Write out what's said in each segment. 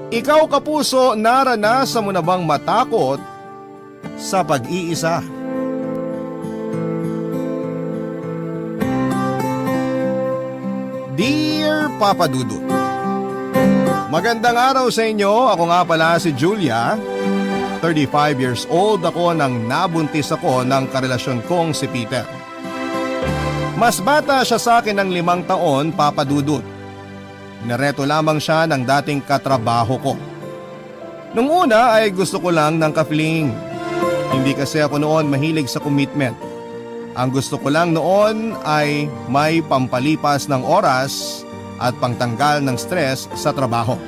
Ikaw kapuso, naranasan mo na bang matakot sa pag-iisa? Dear Papa Dudut, magandang araw sa inyo. Ako nga pala si Julia. 35 years old ako nang nabuntis ako ng karelasyon kong si Peter. Mas bata siya sa akin ng 5 taon, Papa Dudut. Nareto lamang siya ng dating katrabaho ko. Nung una ay gusto ko lang ng ka-fling. Hindi kasi ako noon mahilig sa commitment. Ang gusto ko lang noon ay may pampalipas ng oras at pangtanggal ng stress sa trabaho.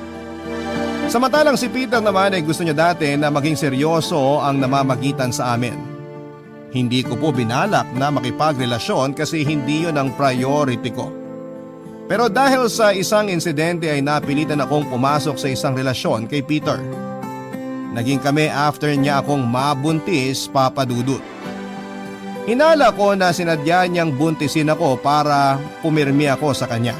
Samantalang si Peter naman ay gusto niya dati na maging seryoso ang namamagitan sa amin. Hindi ko po binalak na makipagrelasyon kasi hindi yun ang priority ko. Pero dahil sa isang insidente ay napilitan akong pumasok sa isang relasyon kay Peter. Naging kami after niya akong mabuntis, Papa Dudut. Hinala ko na sinadya niyang buntisin ako para pumirmi ako sa kanya.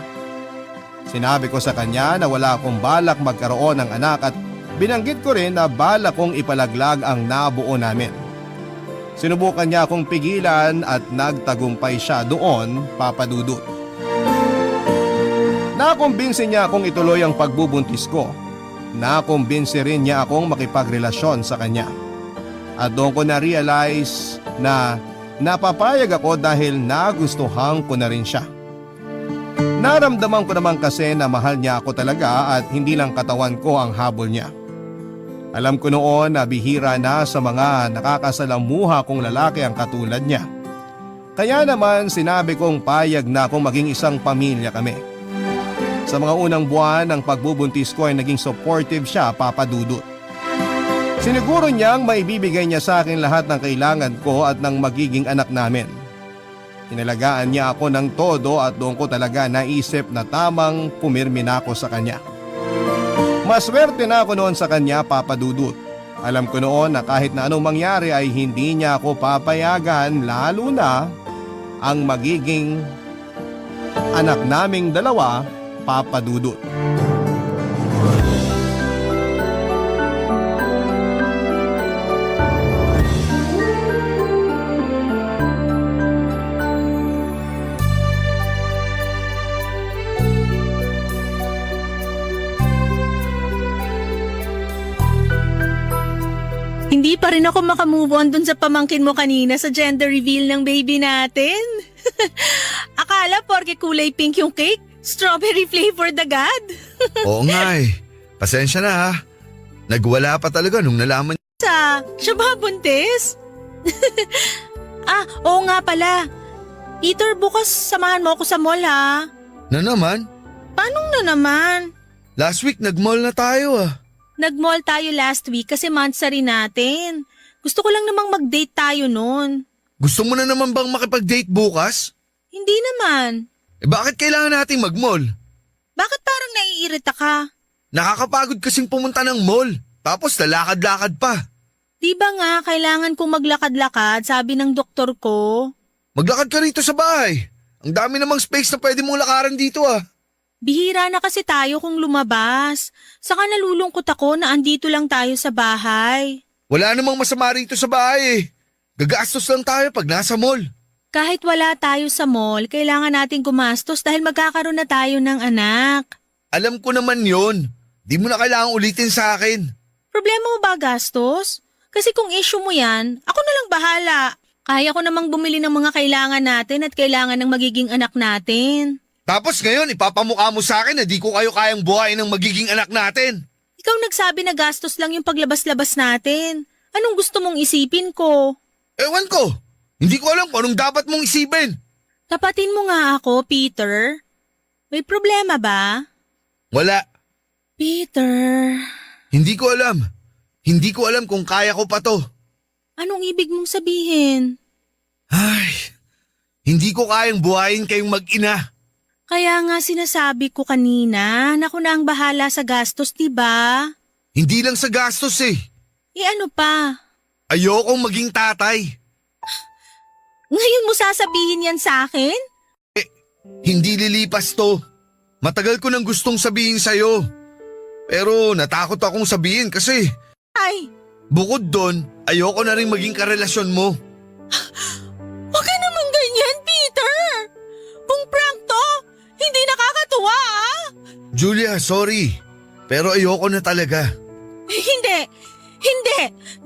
Sinabi ko sa kanya na wala akong balak magkaroon ng anak at binanggit ko rin na balak kong ipalaglag ang nabuo namin. Sinubukan niya akong pigilan at nagtagumpay siya doon, Papa Dudut. Nakumbinsi niya akong ituloy ang pagbubuntis ko. Nakumbinsi rin niya akong makipagrelasyon sa kanya. At doon ko na-realize na napapayag ako dahil nagustuhan ko na rin siya. Naramdaman ko naman kasi na mahal niya ako talaga at hindi lang katawan ko ang habol niya. Alam ko noon na bihira na sa mga nakakasalamuha kong lalaki ang katulad niya. Kaya naman sinabi kong payag na akong maging isang pamilya kami. Sa mga unang buwan ng pagbubuntis ko ay naging supportive siya, Papa Dudut. Siniguro niyang maibibigay niya sa akin lahat ng kailangan ko at ng magiging anak namin. Inalagaan niya ako ng todo at doon ko talaga naisip na tamang pumirmi na ako sa kanya. Maswerte na ako noon sa kanya, Papa Dudut. Alam ko noon na kahit na anong mangyari ay hindi niya ako papayagan, lalo na ang magiging anak naming dalawa, Papa Dudut. Hindi pa rin ako makamove on dun sa pamangkin mo kanina sa gender reveal ng baby natin. Akala porke kulay pink yung cake, strawberry flavored agad. Oo nga eh. Pasensya na ha. Nagwala pa talaga nung nalaman. Siya ba buntis? Oo nga pala. Peter, bukas samahan mo ako sa mall ha. Na naman? Paano na naman? Last week nag-mall na tayo ah. Nag-mall tayo last week kasi monthsary natin. Gusto ko lang namang mag-date tayo noon. Gusto mo na naman bang makipag-date bukas? Hindi naman. Bakit kailangan nating mag-mall? Bakit parang naiirita ka? Nakakapagod kasing pumunta ng mall. Tapos lalakad-lakad pa. Di ba nga kailangan kong maglakad-lakad, sabi ng doktor ko? Maglakad ka rito sa bahay. Ang dami namang space na pwede mong lakaran dito ah. Bihira na kasi tayo kung lumabas. Saka nalulungkot ako na andito lang tayo sa bahay. Wala namang masama rito sa bahay eh. Gagastos lang tayo pag nasa mall. Kahit wala tayo sa mall, kailangan nating gumastos dahil magkakaroon na tayo ng anak. Alam ko naman yon. Di mo na kailangang ulitin sa akin. Problema mo ba gastos? Kasi kung issue mo yan, ako na lang bahala. Kaya ko namang bumili ng mga kailangan natin at kailangan ng magiging anak natin. Tapos ngayon ipapamukha mo sa akin na di ko kayo kayang buhayin ng magiging anak natin. Ikaw nagsabi na gastos lang yung paglabas-labas natin. Anong gusto mong isipin ko? Ewan ko. Hindi ko alam kung anong dapat mong isipin. Tapatin mo nga ako, Peter. May problema ba? Wala. Peter. Hindi ko alam. Hindi ko alam kung kaya ko pa to. Anong ibig mong sabihin? Ay, hindi ko kayang buhayin kayong mag-ina. Kaya nga sinasabi ko kanina na ako na ang bahala sa gastos, diba? Hindi lang sa gastos eh. Ano pa? Ayokong maging tatay. Ngayon mo sasabihin yan sa akin? Hindi lilipas to. Matagal ko nang gustong sabihin sa'yo. Pero natakot akong sabihin kasi Ay, bukod doon, ayoko na rin maging karelasyon mo. huwag ka naman ganyan, Peter! Kung prank to, hindi nakakatuwa ah! Julia, sorry. Pero ayoko na talaga. Hindi!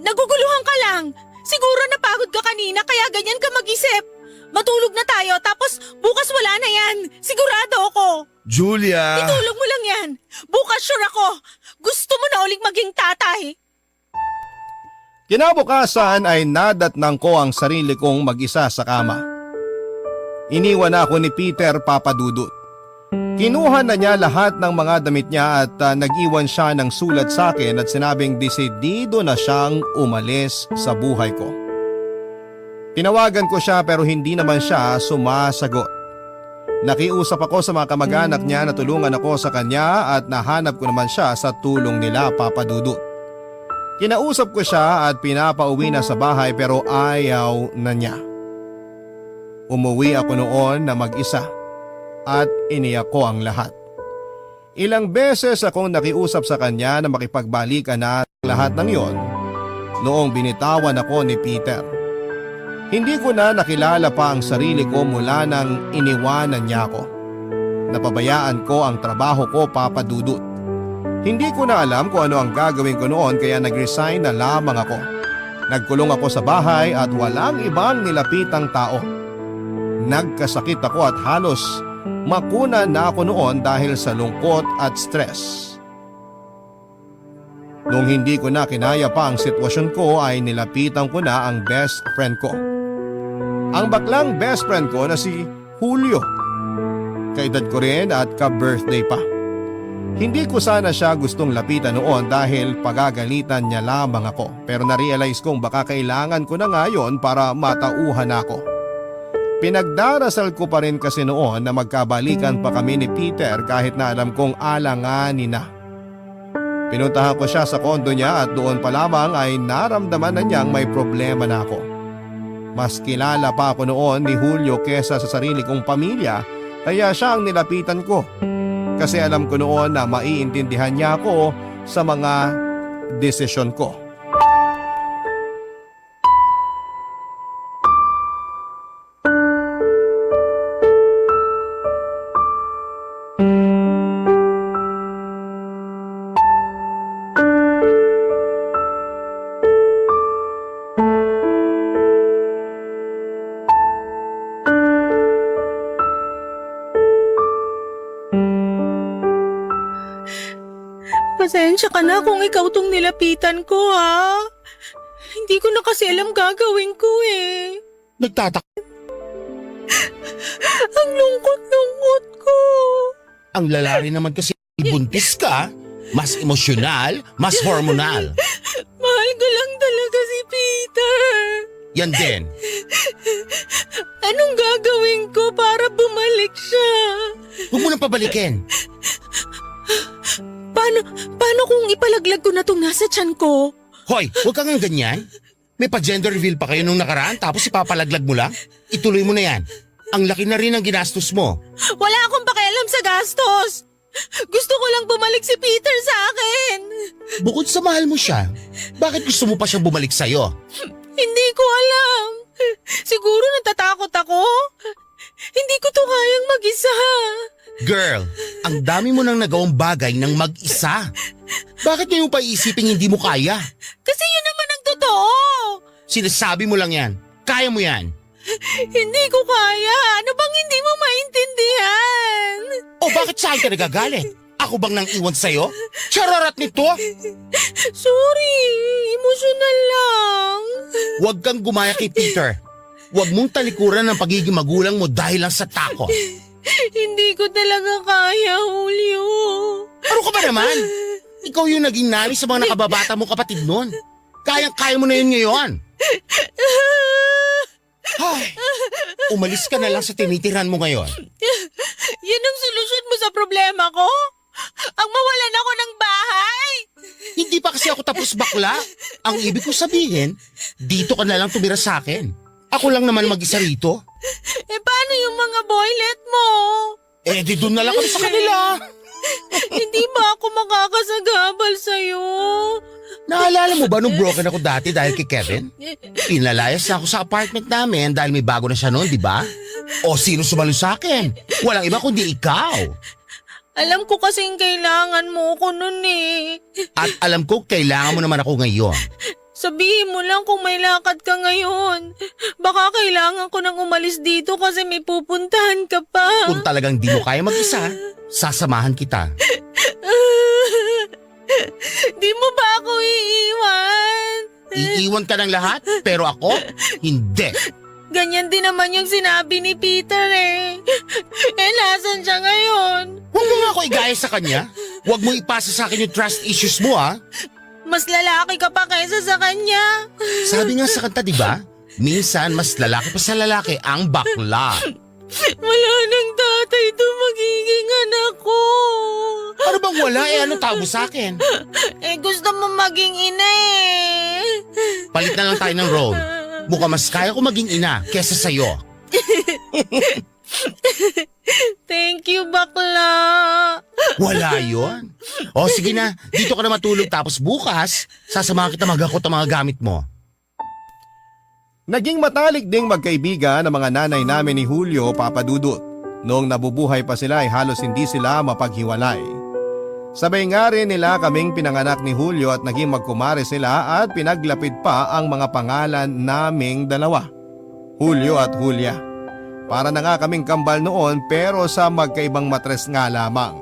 Naguguluhan ka lang! Siguro napagod ka kanina kaya ganyan ka mag-isip. Matulog na tayo tapos bukas wala na yan. Sigurado ako. Julia! Itulog mo lang yan. Bukas sure ako. Gusto mo na uling maging tatay. Kinabukasan ay nadatnang ko ang sarili kong mag-isa sa kama. Iniwan na ako ni Peter Papadudut. Kinuha na niya lahat ng mga damit niya at nag-iwan siya ng sulat sa akin at sinabing desidido na siyang umalis sa buhay ko. Tinawagan ko siya pero hindi naman siya sumasagot. Nakiusap ako sa mga kamag-anak niya na tulungan ako sa kanya at nahanap ko naman siya sa tulong nila Papadudut. Kinausap ko siya at pinapauwi na sa bahay pero ayaw na niya. Umuwi ako noon na mag-isa at iniyak ko ang lahat. Ilang beses akong nakiusap sa kanya na makipagbalikan na lahat ng yon noong binitawan ako ni Peter. Hindi ko na nakilala pa ang sarili ko mula nang iniwanan niya ako. Napabayaan ko ang trabaho ko Papadudut. Hindi ko na alam kung ano ang gagawin ko noon kaya nag-resign na lamang ako. Nagkulong ako sa bahay at walang ibang nilapitang tao. Nagkasakit ako at halos makuna na ako noon dahil sa lungkot at stress. Nung hindi ko na kinaya pa ang sitwasyon ko ay nilapitan ko na ang best friend ko. Ang baklang best friend ko na si Julio. Kaedad ko rin at ka-birthday pa. Hindi ko sana siya gustong lapitan noon dahil pagagalitan niya lamang ako. Pero na-realize kong baka kailangan ko na ngayon para matauhan ako. Pinagdarasal ko pa rin kasi noon na magkabalikan pa kami ni Peter kahit na alam kong alanganin na. Pinuntahan ko siya sa kondo niya at doon pa lamang ay naramdaman na niyang may problema na ako. Mas kilala pa ako noon ni Julio kesa sa sarili kong pamilya kaya siya ang nilapitan ko. Kasi alam ko noon na maiintindihan niya ako sa mga desisyon ko. Pasensya ka na kung ikaw tong nilapitan ko ha. Hindi ko na kasi alam gagawin ko eh. Nagtatak. Ang lungkot-lungkot ko. Ang lalari naman kasi buntis ka, mas emosyonal, mas hormonal. Mahal ko lang talaga si Peter. Yan din. Anong gagawin ko para bumalik siya? Huwag mo nang pabalikin. Paano kung ipalaglag ko na tong nasa tiyan ko? Hoy, huwag kang ganyan. May pa-gender reveal pa kayo nung nakaraan tapos ipapalaglag mo lang? Ituloy mo na yan. Ang laki na rin ang ginastos mo. Wala akong pakialam sa gastos. Gusto ko lang bumalik si Peter sa akin. Bukod sa mahal mo siya, bakit gusto mo pa siyang bumalik sa'yo? Hindi ko alam. Siguro natatakot ako. Hindi ko to kayang mag-isa. Girl, ang dami mo nang nagawang bagay ng mag-isa. Bakit ngayon pa iisipin hindi mo kaya? Kasi yun naman ang totoo. Sinasabi mo lang yan. Kaya mo yan. Hindi ko kaya. Ano bang hindi mo maintindihan? O bakit saan ka nagagalit? Ako bang nang iwan sa'yo? Chararat nito! Sorry, emosyonal lang. Huwag kang gumaya kay Peter. Huwag mong talikuran ng pagiging magulang mo dahil lang sa takot. Hindi ko talaga kaya, Julio. Ano ka ba naman? Ikaw yung naging nanay sa mga nakababata mo kapatid nun. Kayang-kaya mo na yun ngayon. Ay, umalis ka na lang sa tinitiran mo ngayon. Yan ang solusyon mo sa problema ko? Ang mawalan ako ng bahay? Hindi pa kasi ako tapos bakla. Ang ibig ko sabihin, dito ka na lang tumira sa akin. Ako lang naman mag-isa rito. Paano yung mga boylet mo? Di doon na lang kami sa kanila. Hindi ba ako makakasagabal sa'yo? Naalala mo ba nung broken ako dati dahil kay Kevin? Pinalayas na ako sa apartment namin dahil may bago na siya noon, di ba? O sino sumalo sa akin? Walang iba kundi ikaw. Alam ko kasing kailangan mo ko nun eh. At alam ko kailangan mo naman ako ngayon. Sabihin mo lang kung may lakad ka ngayon. Baka kailangan ko nang umalis dito kasi may pupuntahan ka pa. Kung talagang di mo kaya mag-isa, sasamahan kita. Di mo ba ako iiwan? Iiwan ka ng lahat, pero ako, hindi. Ganyan din naman yung sinabi ni Peter eh. Nasan siya ngayon? Huwag mo nga ako igaya sa kanya. Huwag mo ipasa sa akin yung trust issues mo, ha? Mas lalaki ka pa kaysa sa kanya. Sabi nga sa kanta, di ba? Minsan, mas lalaki pa sa lalaki ang bakla. Wala nang tatay to magiging anak ko. Ano bang wala? Ano tawag mo sa akin? Gusto mo maging ina eh. Palit na lang tayo ng role. Mukhang mas kaya ko maging ina kesa sa'yo. Thank you, bakla. Wala yon. O sige na, dito ka na matulog tapos bukas, sasamahan kita maghakot ang mga gamit mo. Naging matalik ding magkaibigan ang mga nanay namin ni Julio, Papa Dudut. Noong nabubuhay pa sila ay halos hindi sila mapaghiwalay. Sabay nga rin nila kaming pinanganak ni Julio at naging magkumare sila at pinaglapit pa ang mga pangalan naming dalawa, Julio at Julia. Para na nga kaming kambal noon pero sa magkaibang matres nga lamang.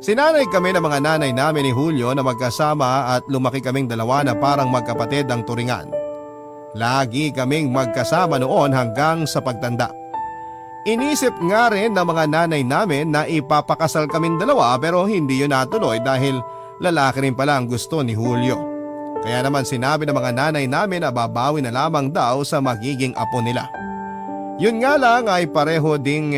Sinanay kami ng mga nanay namin ni Julio na magkasama at lumaki kaming dalawa na parang magkapatid ang turingan. Lagi kaming magkasama noon hanggang sa pagtanda. Inisip nga rin ng mga nanay namin na ipapakasal kaming dalawa pero hindi yun natuloy dahil lalaki rin pala ang gusto ni Julio. Kaya naman sinabi ng mga nanay namin na babawi na lamang daw sa magiging apo nila. Yun nga lang ay pareho ding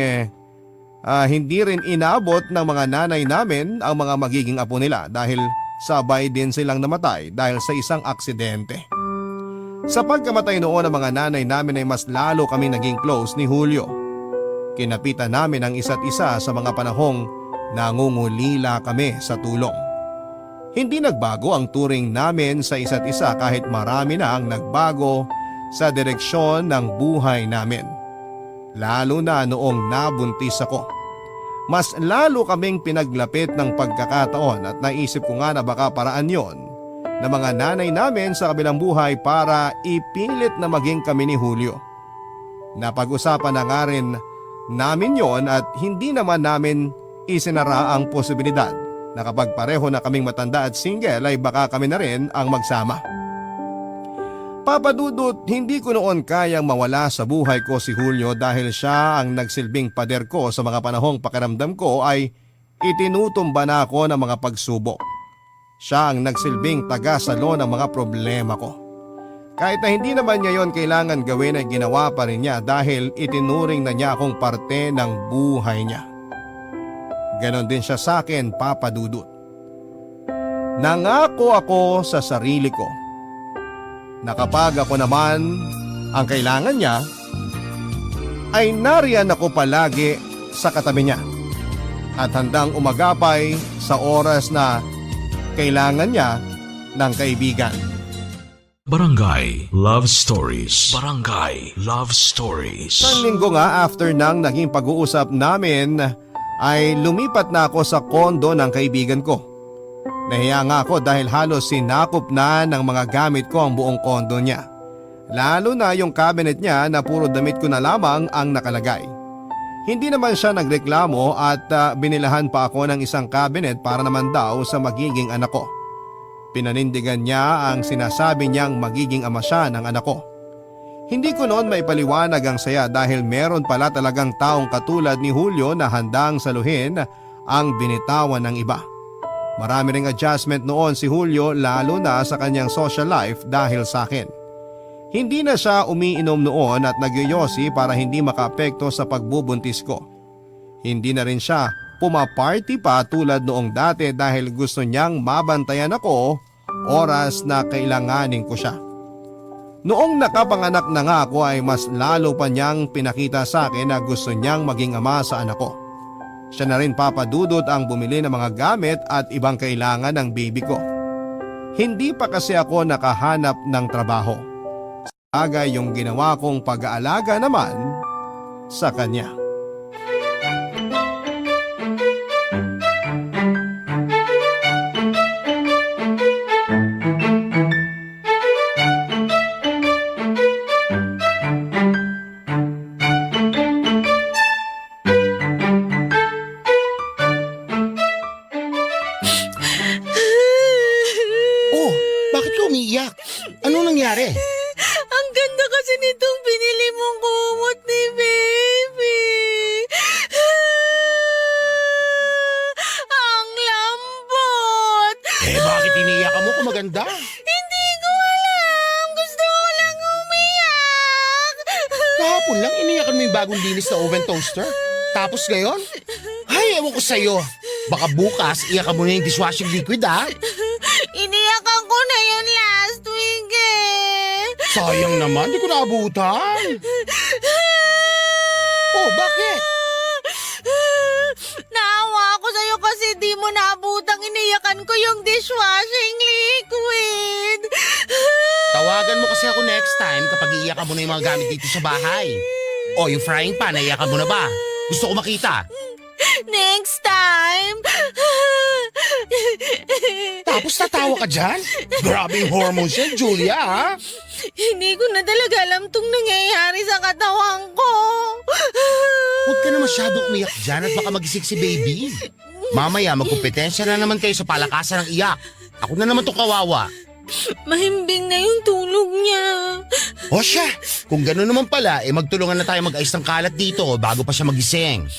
hindi rin inabot ng mga nanay namin ang mga magiging apo nila dahil sabay din silang namatay dahil sa isang aksidente. Sa pagkamatay noon ng mga nanay namin ay mas lalo kami naging close ni Julio. Kinapitan namin ang isa't isa sa mga panahong nangungulila kami sa tulong. Hindi nagbago ang turing namin sa isa't isa kahit marami na ang nagbago sa direksyon ng buhay namin. Lalo na noong nabuntis ako. Mas lalo kaming pinaglapit ng pagkakataon at naisip ko nga na baka paraan yon na mga nanay namin sa kabilang buhay para ipilit na maging kami ni Julio. Napag-usapan na nga rin namin yon at hindi naman namin isinara ang posibilidad na kapag pareho na kaming matanda at single ay baka kami na rin ang magsama. Papa Dudut, hindi ko noon kayang mawala sa buhay ko si Julio dahil siya ang nagsilbing pader ko sa mga panahong pakiramdam ko ay itinutumba na ako ng mga pagsubok. Siya ang nagsilbing taga-salo ng mga problema ko. Kahit na hindi naman niya yon kailangan gawin ay ginawa pa rin niya dahil itinuring na niya akong parte ng buhay niya. Ganon din siya sa akin, Papa Dudut. Nangako ako sa sarili ko na kapag ako naman ang kailangan niya, ay nariyan ako palagi sa katabi niya at handang umagapay sa oras na kailangan niya ng kaibigan. Barangay Love Stories. Barangay Love Stories. Isang linggo nga after nang naging pag-uusap namin ay lumipat na ako sa kondo ng kaibigan ko. Nahiya nga ako dahil halos sinakop na ng mga gamit ko ang buong kondo niya. Lalo na yung cabinet niya na puro damit ko na lamang ang nakalagay. Hindi naman siya nagreklamo at binilahan pa ako ng isang cabinet para naman daw sa magiging anak ko. Pinanindigan niya ang sinasabi niyang magiging ama siya ng anak ko. Hindi ko noon maipaliwanag ang saya dahil meron pala talagang taong katulad ni Julio na handang saluhin ang binitawan ng iba. Marami ring adjustment noon si Julio lalo na sa kanyang social life dahil sa akin. Hindi na siya umiinom noon at nagyoyosi para hindi makaapekto sa pagbubuntis ko. Hindi na rin siya pumaparty pa tulad noong dati dahil gusto niyang mabantayan ako oras na kailanganin ko siya. Noong nakapanganak na nga ako ay mas lalo pa niyang pinakita sa akin na gusto niyang maging ama sa anak ko. Siya na rin Papa Dudut ang bumili ng mga gamit at ibang kailangan ng baby ko. Hindi pa kasi ako nakahanap ng trabaho. Agay yung ginawa kong pag-aalaga naman sa kanya. Oh, bakit ka umiiyak? Ano nangyari? Ang ganda kasi nitong binili mong kumot ni baby. Ang lambot. Bakit iniiyak ka mo kung maganda? Hindi ko alam. Gusto ko lang umiyak. Kahapon lang iniyakan mo yung bagong linis na oven toaster. Tapos ngayon? Ay, ewan ko sa'yo. Baka bukas, iyakan mo na yung dishwashing liquid, ha? Iniyakan ko na yun last week eh. Sayang naman, di ko naabutan. Oh, bakit? Naawa ako sa'yo kasi di mo naabutang iniyakan ko yung dishwashing liquid. Tawagan mo kasi ako next time kapag iiyakan mo na yung mga gamit dito sa bahay. O, yung frying pan, naiyakan mo na ba? Gusto ko makita. Next time. Tapos tatawa ka dyan? Grabe yung hormones yan, Julia, ha? Hindi ko na talaga alam tong nangyayari sa katawan ko. Huwag ka na masyadong umiyak dyan at baka magising si baby. Mamaya, magkumpetensya na naman kayo sa palakasan ng iyak. Ako na naman tong kawawa. Mahimbing na yung tulog niya. O siya, kung gano'n naman pala, magtulungan na tayo mag-ayos ng kalat dito bago pa siya magising.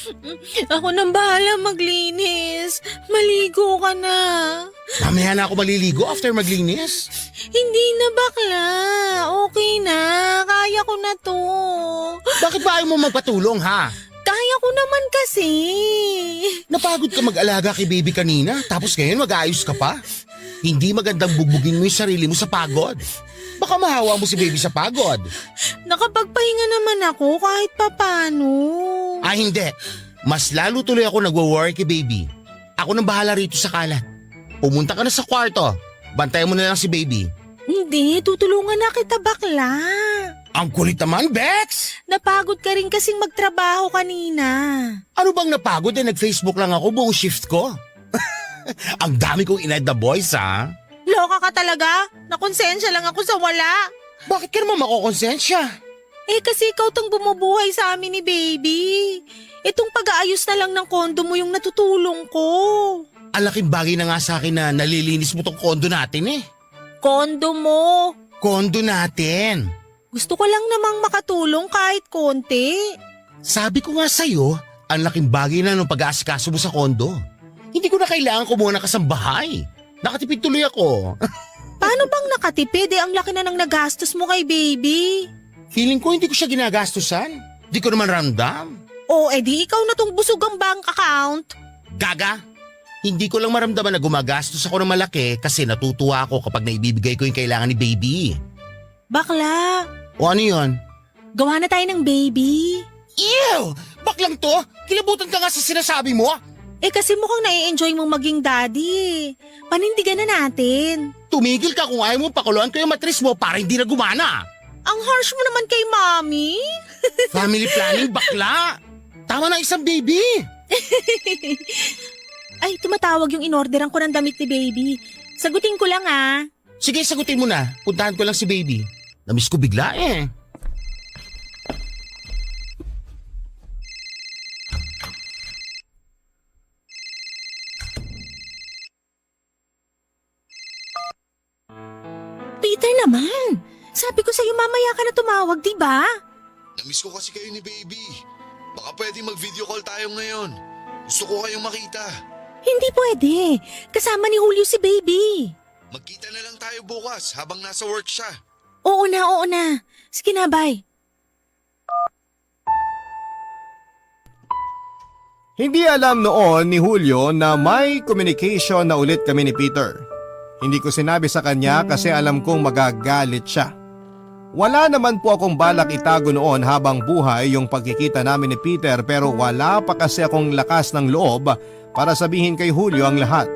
Ako nang bahala maglinis. Maligo ka na. Mamaya na ako maliligo after maglinis. Hindi na bakla. Okay na. Kaya ko na to. Bakit ba ayaw mo magpatulong, ha? Kaya ko naman kasi. Napagod ka mag-alaga kay baby kanina, tapos ngayon mag-aayos ka pa? Hindi magandang bugbugin mo yung sarili mo sa pagod. Baka mahawa mo si baby sa pagod. Nakapagpahinga naman ako kahit papano. Ah, hindi. Mas lalo tuloy ako nagwo-worry kay baby. Ako nang bahala rito sa kalat. Pumunta ka na sa kwarto. Bantayan mo na lang si baby. Hindi, tutulungan na kita bakla. Ang kulit naman, Bex! Napagod ka rin kasing magtrabaho kanina. Ano bang napagod nag-Facebook lang ako buong shift ko? Ang dami kong inad na boys, ha? Loka ka talaga? Nakonsensya lang ako sa wala. Bakit ka naman makokonsensya? Eh kasi ikaw tong bumubuhay sa amin ni baby. Itong pag-aayos na lang ng kondo mo yung natutulong ko. Ang laking bagay na nga sa akin na nalilinis mo tong kondo natin eh. Kondo mo. Kondo natin. Gusto ko lang namang makatulong kahit konti. Sabi ko nga sa'yo, ang laking bagay na nung pag-aasikaso mo sa kondo. Hindi ko na kailangan kumuha ng kasambahay. Nakatipid tuloy ako. Paano bang nakatipid ang laki na ng nagastos mo kay baby? Feeling ko hindi ko siya ginagastusan. Di ko naman ramdam. O edi ikaw na tong busog ang bank account. Gaga, hindi ko lang maramdaman na gumagastos ako ng malaki kasi natutuwa ako kapag naibibigay ko yung kailangan ni baby. Bakla, O ano yun? gawa na tayo ng baby. Ew! Baklang to? Kilabutan ka nga sa sinasabi mo. Eh kasi mukhang nai-enjoy mong maging daddy. Panindigan na natin. Tumigil ka kung ayaw mo pakuluan ko yung matris mo para hindi na gumana. Ang harsh mo naman kay mommy. Family planning, bakla. Tama na isang baby. Ay, tumatawag yung inorderan ko ng damit ni baby. Sagutin ko lang ah. Sige, sagutin mo na. Puntahan ko lang si baby. Namiss ko bigla eh. Peter naman. Sabi ko sa'yo mamaya ka na tumawag, di ba? Namiss ko kasi kayo ni baby. Baka pwede mag-video call tayo ngayon. Gusto ko kayong makita. Hindi pwede. Kasama ni Julio si baby. Magkita na lang tayo bukas habang nasa work siya. Oo na. Sige na, bye. Hindi alam noon ni Julio na may communication na ulit kami ni Peter. Hindi ko sinabi sa kanya kasi alam kong magagalit siya. Wala naman po akong balak itago noon habang buhay yung pagkikita namin ni Peter, pero wala pa kasi akong lakas ng loob para sabihin kay Julio ang lahat.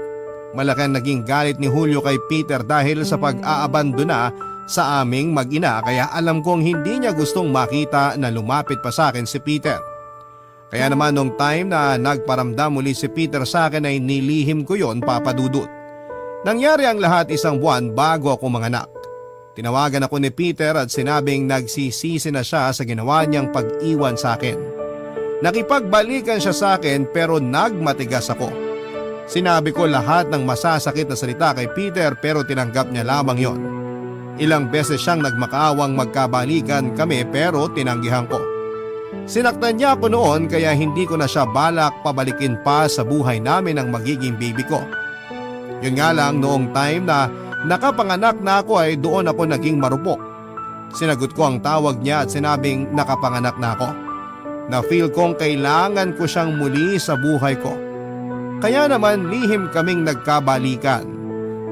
Malaki ang naging galit ni Julio kay Peter dahil sa pag-aabandona sa aming mag-ina, kaya alam kong hindi niya gustong makita na lumapit pa sa akin si Peter. Kaya naman nung time na nagparamdam muli si Peter sa akin ay nilihim ko yon, Papa Dudut. Nangyari ang lahat 1 buwan bago ako manganak. Tinawagan ako ni Peter at sinabing nagsisisi na siya sa ginawa niyang pag-iwan sa akin. Nakipagbalikan siya sa akin pero nagmatigas ako. Sinabi ko lahat ng masasakit na salita kay Peter pero tinanggap niya lamang yon. Ilang beses siyang nagmakaawang magkabalikan kami pero tinanggihan ko. Sinaktan niya ako noon kaya hindi ko na siya balak pabalikin pa sa buhay namin ang magiging baby ko. Yun nga lang, noong time na nakapanganak na ako ay doon ako naging marupok. Sinagot ko ang tawag niya at sinabing nakapanganak na ako. Na-feel kong kailangan ko siyang muli sa buhay ko. Kaya naman lihim kaming nagkabalikan.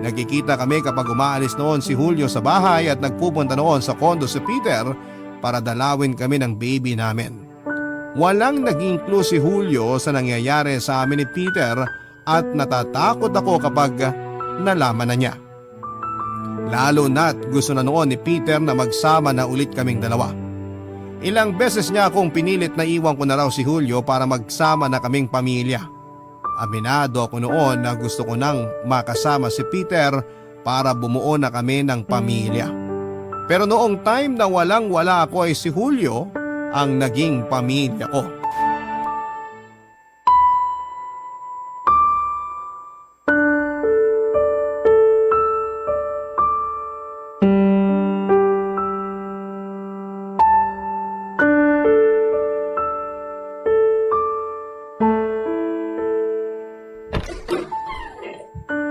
Nagkikita kami kapag umaalis noon si Julio sa bahay at nagpupunta noon sa kondo si Peter para dalawin kami ng baby namin. Walang naging clue si Julio sa nangyayari sa amin ni Peter at natatakot ako kapag nalaman na niya. Lalo na't gusto na noon ni Peter na magsama na ulit kaming dalawa. Ilang beses niya akong pinilit na iwan ko na raw si Julio para magsama na kaming pamilya. Aminado ako noon na gusto ko nang makasama si Peter para bumuo na kami ng pamilya. Pero noong time na walang-wala ako ay si Julio ang naging pamilya ko.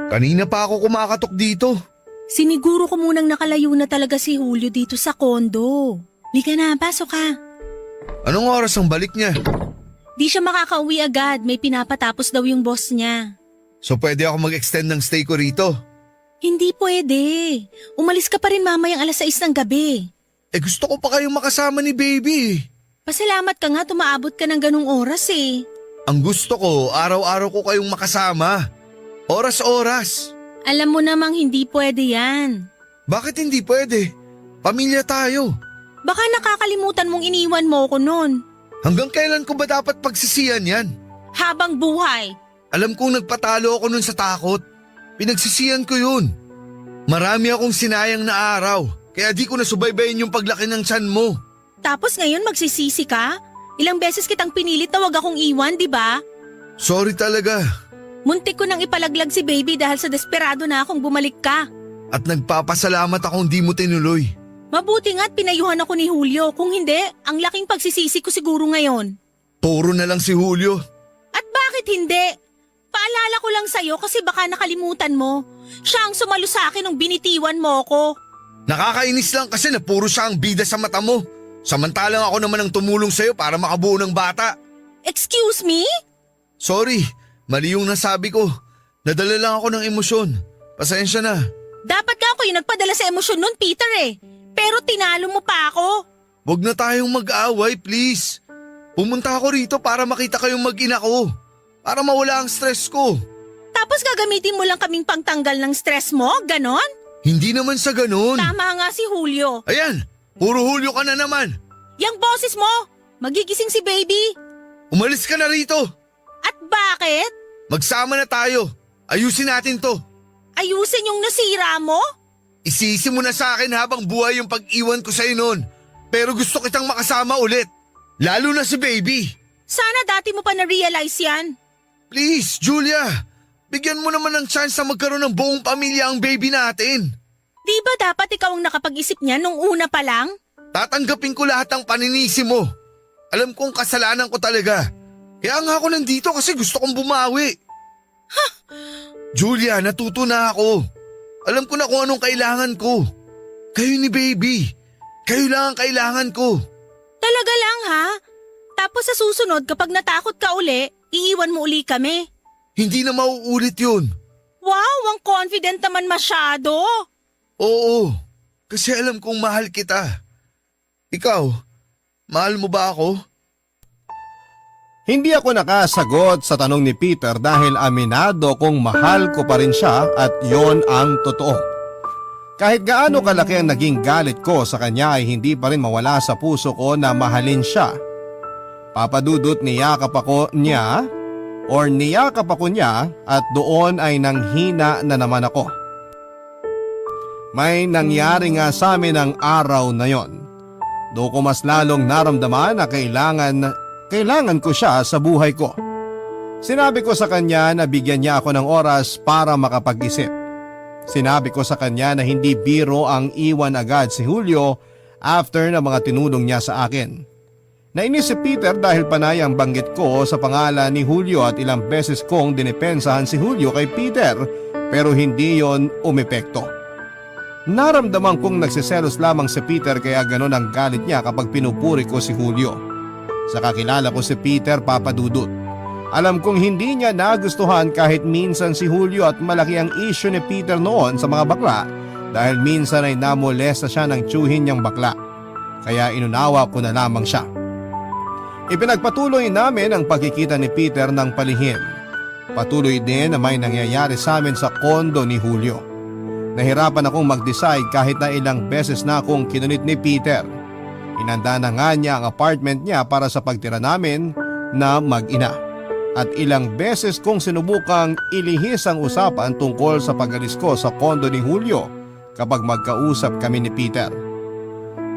Kanina pa ako kumakatok dito. Siniguro ko munang nakalayo na talaga si Julio dito sa kondo. Lika na, pasok ka. Anong oras ang balik niya? Di siya makakauwi agad, may pinapatapos daw yung boss niya. So pwede ako mag-extend ng stay ko rito? Hindi pwede. Umalis ka pa rin mamayang 6:00 ng gabi. Gusto ko pa kayong makasama ni baby. Pasalamat ka nga tumaabot ka ng ganung oras eh. Ang gusto ko, araw-araw ko kayong makasama. Oras-oras. Alam mo namang hindi pwede yan. Bakit hindi pwede? Pamilya tayo. Baka nakakalimutan mong iniwan mo ko noon. Hanggang kailan ko ba dapat pagsisiyan yan? Habang buhay. Alam kong nagpatalo ako nun sa takot. Pinagsisiyan ko yun. Marami akong sinayang na araw, kaya di ko nasubaybayin yung paglaki ng tiyan mo. Tapos ngayon magsisisi ka? Ilang beses kitang pinilit na wag akong iwan, di ba? Sorry talaga. Muntik ko nang ipalaglag si baby dahil sa desperado na akong bumalik ka. At nagpapasalamat akong di mo tinuloy. Mabuti nga't pinayuhan ako ni Julio. Kung hindi, ang laking pagsisisi ko siguro ngayon. Puro na lang si Julio. At bakit hindi? Paalala ko lang sa'yo kasi baka nakalimutan mo. Siya ang sumalo sa akin nung binitiwan mo ko. Nakakainis lang kasi na puro siya ang bida sa mata mo. Samantalang ako naman ang tumulong sa'yo para makabuo ng bata. Excuse me? Sorry, mali yung nasabi ko. Nadala lang ako ng emosyon. Pasensya na. Dapat nga ako yung nagpadala sa emosyon nun, Peter eh. Pero tinalo mo pa ako. Huwag na tayong mag-away, please. Pumunta ako rito para makita kayong mag-ina ko. Para mawala ang stress ko. Tapos gagamitin mo lang kaming pangtanggal ng stress mo, ganon? Hindi naman sa ganun. Tama nga si Julio. Ayan, puro Julio ka na naman. Yang boses mo, magigising si baby. Umalis ka na rito. At bakit? Magsama na tayo. Ayusin natin to. Ayusin yung nasira mo? Isisi mo na sa akin habang buhay yung pag-iwan ko sa'yo noon. Pero gusto kitang makasama ulit. Lalo na si baby. Sana dati mo pa na-realize yan. Please, Julia. Bigyan mo naman ng chance na magkaroon ng buong pamilya ang baby natin. Di ba dapat ikaw ang nakapag-isip niya nung una pa lang? Tatanggapin ko lahat ng paninisi mo. Alam kong kasalanan ko talaga. Kaya nga ako nandito kasi gusto kong bumawi. Julia, natuto na ako. Alam ko na kung anong kailangan ko. Kayo ni baby. Kayo lang ang kailangan ko. Talaga lang ha? Tapos sa susunod kapag natakot ka uli, iiwan mo uli kami. Hindi na mauulit yun. Wow, ang confident naman masyado. Oo. Kasi alam kong mahal kita. Ikaw, mahal mo ba ako? Hindi ako nakasagot sa tanong ni Peter dahil aminado kong mahal ko pa rin siya at yon ang totoo. Kahit gaano kalaki ang naging galit ko sa kanya ay hindi pa rin mawala sa puso ko na mahalin siya. Papadudot niyakap ako niya at doon ay nanghina na naman ako. May nangyari nga sa amin ang araw na yon. Doon ko mas lalong naramdaman na kailangan ko siya sa buhay ko. Sinabi ko sa kanya na bigyan niya ako ng oras para makapag-isip. Sinabi ko sa kanya na hindi biro ang iwan agad si Julio after na mga tinulong niya sa akin. Nainis si Peter dahil panay ang banggit ko sa pangalan ni Julio at ilang beses kong dinipensahan si Julio kay Peter pero hindi yon umepekto. Naramdaman kong nagsiselos lamang si Peter kaya ganon ang galit niya kapag pinupuri ko si Julio. Sa kakilala ko si Peter, papadudot. Alam kong hindi niya nagustuhan kahit minsan si Julio at malaki ang issue ni Peter noon sa mga bakla dahil minsan ay namolesta siya ng tiyuhin niyang bakla. Kaya inunawa ko na lamang siya. Ipinagpatuloy namin ang pagkikita ni Peter ng palihim. Patuloy din na may nangyayari sa amin sa kondo ni Julio. Nahirapan akong mag-decide kahit na ilang beses na akong kinunit ni Peter. Inanda na nga niya ang apartment niya para sa pagtira namin na mag-ina. At ilang beses kong sinubukang ilihis ang usapan tungkol sa pag-alis ko sa kondo ni Julio kapag magkausap kami ni Peter.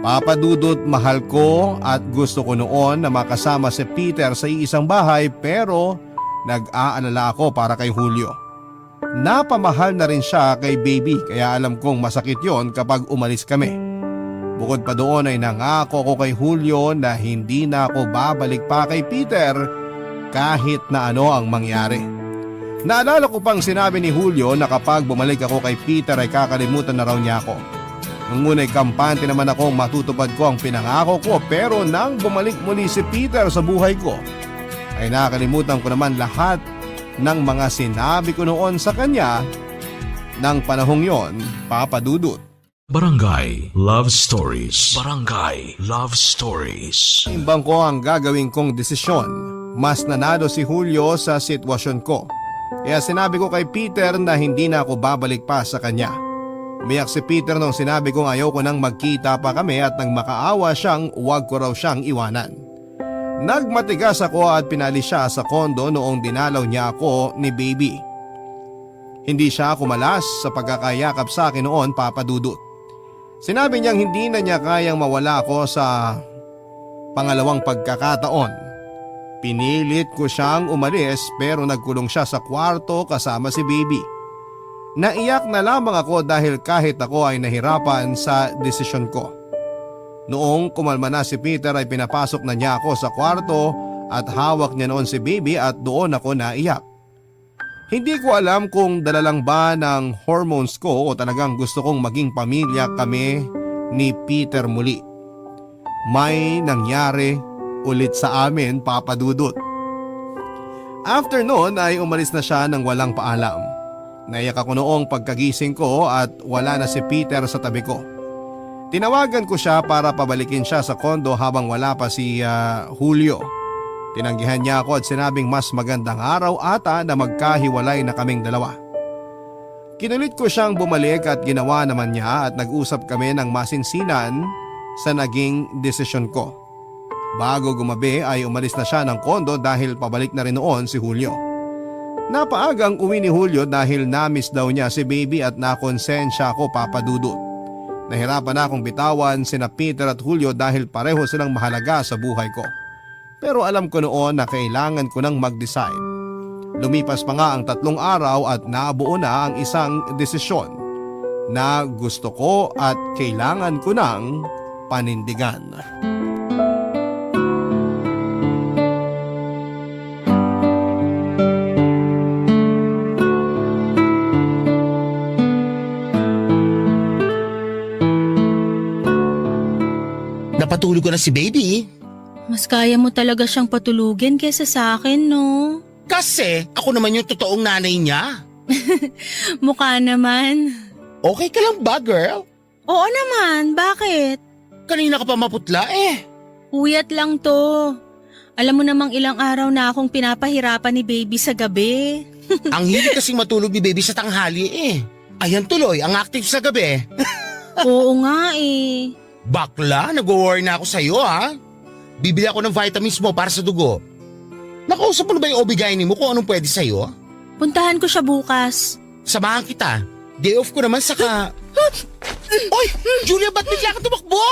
Papadudot, mahal ko at gusto ko noon na makasama si Peter sa iisang bahay pero nag-aalala ako para kay Julio. Napamahal na rin siya kay baby kaya alam kong masakit yon kapag umalis kami. Bukod pa doon ay nangako ko kay Julio na hindi na ako babalik pa kay Peter kahit na ano ang mangyari. Naalala ko pang sinabi ni Julio na kapag bumalik ako kay Peter ay kakalimutan na raw niya ako. Nung una'y kampante naman akong matutupad ko ang pinangako ko pero nang bumalik muli si Peter sa buhay ko ay nakalimutan ko naman lahat ng mga sinabi ko noon sa kanya ng panahong yon, papadudot. Barangay Love Stories. Barangay Love Stories. Imbang ko ang gagawin kong desisyon. Mas nanalo si Julio sa sitwasyon ko. Kaya sinabi ko kay Peter na hindi na ako babalik pa sa kanya. Umiyak si Peter nung sinabi kong ayaw ko nang magkita pa kami at nang makaawa siyang huwag ko raw siyang iwanan. Nagmatigas ako at pinalis siya sa kondo noong dinalaw niya ako ni baby. Hindi siya kumalas sa pagkakayakap sa akin noon, papadudot. Sinabi niyang hindi na niya kayang mawala ako sa pangalawang pagkakataon. Pinilit ko siyang umalis pero nagkulong siya sa kwarto kasama si baby. Naiyak na lamang ako dahil kahit ako ay nahirapan sa desisyon ko. Noong kumalma na si Peter ay pinapasok na niya ako sa kwarto at hawak niya noon si baby at doon ako naiyak. Hindi ko alam kung dala lang ba ng hormones ko o talagang gusto kong maging pamilya kami ni Peter muli. May nangyari ulit sa amin, papadudot. After noon ay umalis na siya ng walang paalam. Naiyak ako noong pagkagising ko at wala na si Peter sa tabi ko. Tinawagan ko siya para pabalikin siya sa kondo habang wala pa si Julio. Tinanggihan niya ako at sinabing mas magandang araw ata na magkahiwalay na kaming dalawa. Kinulit ko siyang bumalik at ginawa naman niya at nag-usap kami ng masinsinan sa naging desisyon ko. Bago gumabi ay umalis na siya ng kondo dahil pabalik na rin noon si Julio. Napaagang uwi ni Julio dahil na-miss daw niya si baby at nakonsensya ako, papadudot. Nahirapan na akong bitawan sina Peter at Julio dahil pareho silang mahalaga sa buhay ko. Pero alam ko noon na kailangan ko nang mag-decide. Lumipas pa nga ang 3 araw at nabuo na ang isang desisyon na gusto ko at kailangan ko nang panindigan. Napatulog ko na si baby. Mas kaya mo talaga siyang patulugin kaysa sa akin, no? Kasi ako naman yung totoong nanay niya. Mukha naman. Okay ka lang ba, girl? Oo naman, bakit? Kanina ka pa maputla eh. Huyat lang to. Alam mo namang ilang araw na akong pinapahirapan ni baby sa gabi. Ang hilig kasing matulog ni baby sa tanghali eh. Ayan tuloy, ang active sa gabi. Oo nga eh. Bakla, nag-worry na ako sa'yo ha. Bibili ako ng vitamins mo para sa dugo. Nakausap mo na ba yung OB-GYN mo kung anong pwede sa'yo? Puntahan ko siya bukas. Samahan kita. Day off ko naman saka... Oy! Julia, ba't bigla ka tumakbo?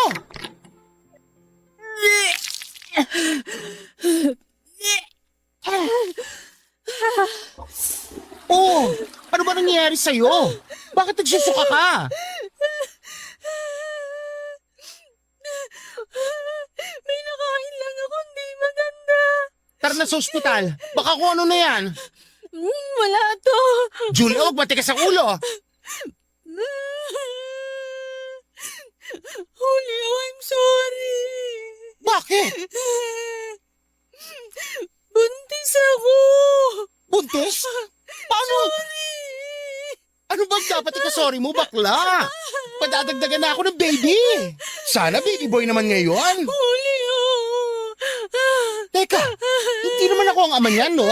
Oh, ano ba nangyayari sa'yo? Bakit nagsusuka ka? May nakain lang ako, hindi maganda. Tara na sa ospital. Baka kung ano na yan. Wala to. Julia, huwag matigas ang ulo. Julio, I'm sorry. Bakit? Buntis ako. Buntis? Paano? Ano bang dapat ikasorry mo, bakla? Padadagdagan na ako ng baby. Sana baby boy naman ngayon. Julio. Teka, hindi naman ako ang ama niyan, no?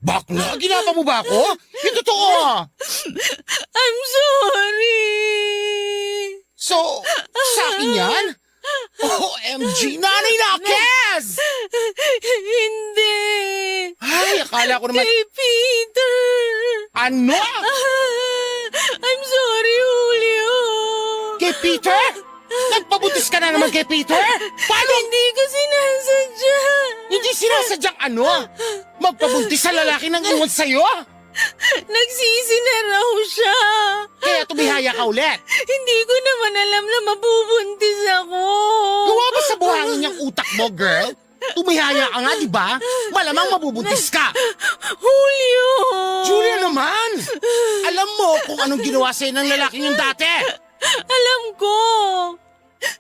Bakla, ginapa mo ba ako? Yung totoo. I'm sorry. So, sa akin yan? OMG, nanay nakes! Hindi. Ay, akala ko naman... Kay Peter. Ano? I'm sorry, Julio. Kay Peter? Nagpabuntis ka na naman kay Peter? Paano? Hindi ko sinasadya. Hindi sinasadyang ano? Magpabuntis sa lalaki nang iwan sa'yo? Nagsisi na raw siya. Kaya tumihaya ka ulit. Hindi ko naman alam na mabubuntis ako. Gawa ba sa buhangin yung utak mo, girl? Tumihaya ka nga, di ba? Malamang mabubuntis ka. Julio. Julia naman! Alam mo kung anong ginawa sa'yo ng lalaking yung dati. Alam ko.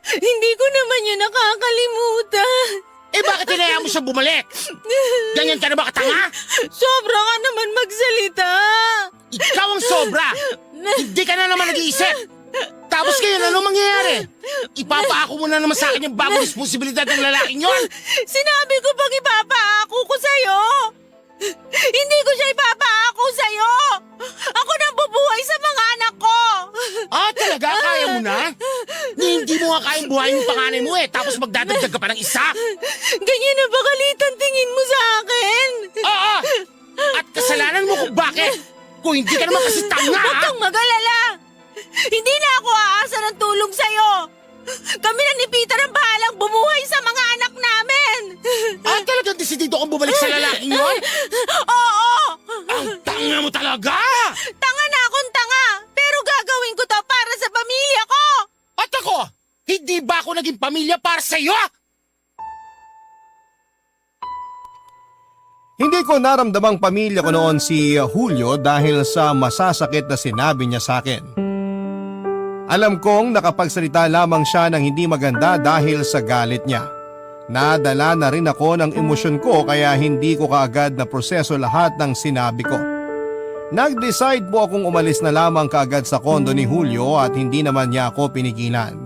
Hindi ko naman yun nakakalimutan. Eh bakit hinayaan mo siya bumalik? Ganyan ka na ba katanga? Sobra ka naman magsalita. Ikaw ang sobra! Hindi ka na naman nag-iisip! Tapos ngayon, ano mangyayari? Ipapaako mo na naman sa akin yung bagong responsibilidad ng lalaking yon! Sinabi ko bang ipapaako ko sa'yo? Hindi ko siya ipapaako sa'yo. Ako nang bubuhay sa mga anak ko. Ah, talaga? Kaya mo na? Hindi mo nga kayang buhayin yung panganay mo eh, tapos magdadagdag ka pa ng isa? Ganyan na ba kalitan tingin mo sa akin? Oo! At kasalanan mo kung bakit! Kung hindi ka naman kasi tanga! Huwag kang mag-alala. Hindi na ako aasa ng tulong sa'yo. Kami na ni Peter ang bahalang bumuhay sa mga anak namin. Ah, talagang desidido kang bumalik sa lalaking yon? Oo. Ang tanga mo talaga! Tanga na akong tanga. Pero gagawin ko to para sa pamilya ko. At ako, hindi ba ako naging pamilya para sa'yo? Hindi ko naramdamang pamilya ko noon si Julio dahil sa masasakit na sinabi niya sa akin. Alam kong nakapagsalita lamang siya ng hindi maganda dahil sa galit niya. Nadala na rin ako ng emosyon ko kaya hindi ko kaagad na proseso lahat ng sinabi ko. Nag-decide po akong umalis na lamang kaagad sa kondo ni Julio at hindi naman niya ako pinigilan.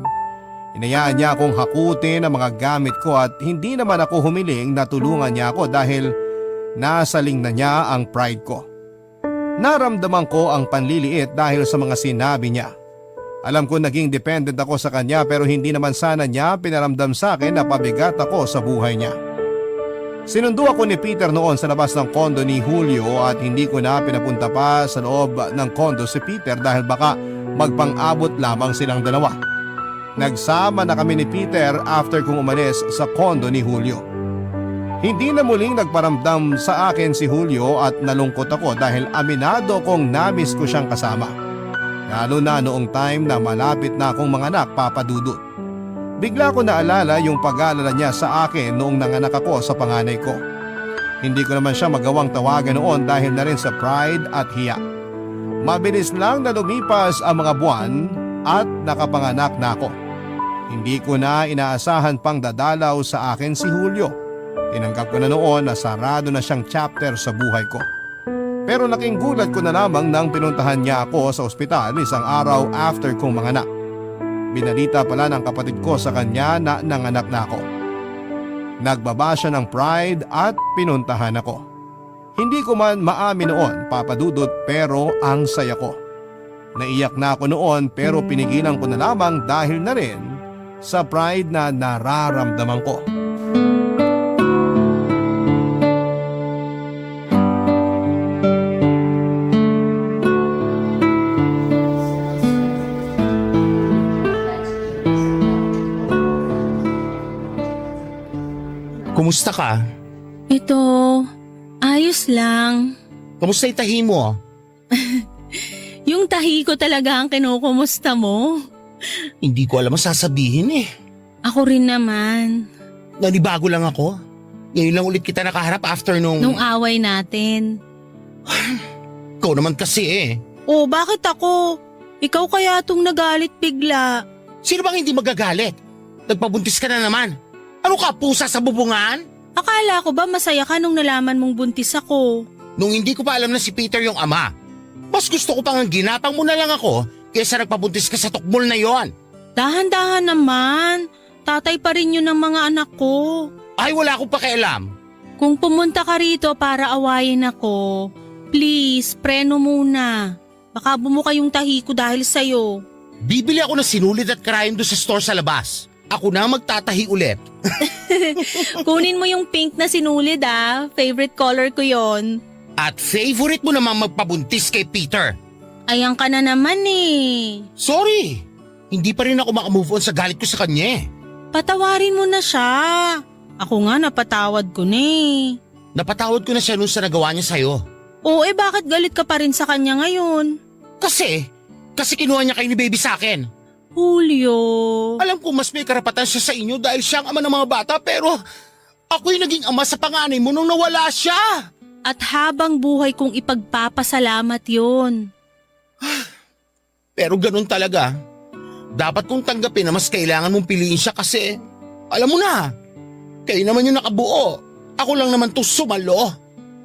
Inayaan niya akong hakutin ang mga gamit ko at hindi naman ako humiling na tulungan niya ako dahil nasaling na niya ang pride ko. Naramdaman ko ang panliliit dahil sa mga sinabi niya. Alam ko naging dependent ako sa kanya pero hindi naman sana niya pinaramdam sa akin na pabigat ako sa buhay niya. Sinundo ako ni Peter noon sa labas ng kondo ni Julio at hindi ko na pinapunta pa sa loob ng kondo si Peter dahil baka magpang-abot lamang silang dalawa. Nagsama na kami ni Peter after kong umalis sa kondo ni Julio. Hindi na muling nagparamdam sa akin si Julio at nalungkot ako dahil aminado kong namiss ko siyang kasama. Lalo na noong time na malapit na akong manganak, Papa Dudut. Bigla ko naalala yung pag-aalala niya sa akin noong nanganak ako sa panganay ko. Hindi ko naman siya magawang tawagan noon dahil na rin sa pride at hiya. Mabilis lang na lumipas ang mga buwan at nakapanganak na ako. Hindi ko na inaasahan pang dadalaw sa akin si Julio. Tinanggap ko na noon na sarado na siyang chapter sa buhay ko. Pero laking gulat ko na lamang nang pinuntahan niya ako sa ospital isang araw after kong manganak. binalita pala ng kapatid ko sa kanya na nanganak na ako. Nagbaba siya ng pride at pinuntahan ako. Hindi ko man maamin noon, Papa Dudut, pero ang saya ko. Naiyak na ako noon pero pinigilan ko na lamang dahil na rin sa pride na nararamdaman ko. Kumusta ka? Ito, ayos lang. Kumusta yung tahi mo? Yung tahi ko talaga ang kinukumusta mo. Hindi ko alam ang sasabihin eh. Ako rin naman. Nanibago lang ako. Ngayon lang ulit kita nakaharap after nung Away natin. ikaw naman kasi eh. Oh, bakit ako? Ikaw kaya tong nagalit bigla. Sino bang hindi magagalit? Nagpabuntis ka na naman. Ano ka, pusa sa bubungan? Akala ko ba masaya ka nung nalaman mong buntis ako? Nung hindi ko pa alam na si Peter yung ama, mas gusto ko pang ginapang mo na lang ako kaysa nagpabuntis ka sa tukmol na yon. Dahan-dahan naman. Tatay pa rin yun ng mga anak ko. Ay, wala akong pakialam. Kung pumunta ka rito para awayin ako, please, preno muna. Baka bumuka yung tahi ko dahil sa'yo. Bibili ako ng sinulid at karayan doon sa store sa labas. Ako na magtatahi ulit. Kunin mo yung pink na sinulid ah. Favorite color ko yon. At favorite mo naman magpabuntis kay Peter. Ayan ka na naman eh. Sorry, hindi pa rin ako makamove on sa galit ko sa kanya eh. Patawarin mo na siya. Ako nga napatawad ko na eh. Napatawad ko na siya nung sa nagawa niya sa'yo. Oo bakit galit ka pa rin sa kanya ngayon? Kasi kinuha niya kayo ni baby sa akin. Julio. Alam ko mas may karapatan siya sa inyo dahil siya ang ama ng mga bata pero ako'y naging ama sa panganay mo nung nawala siya. At habang buhay kong ipagpapasalamat yon. Pero ganun talaga. Dapat kong tanggapin na mas kailangan mong piliin siya kasi alam mo na, kayo naman yung nakabuo. Ako lang naman to sumalo.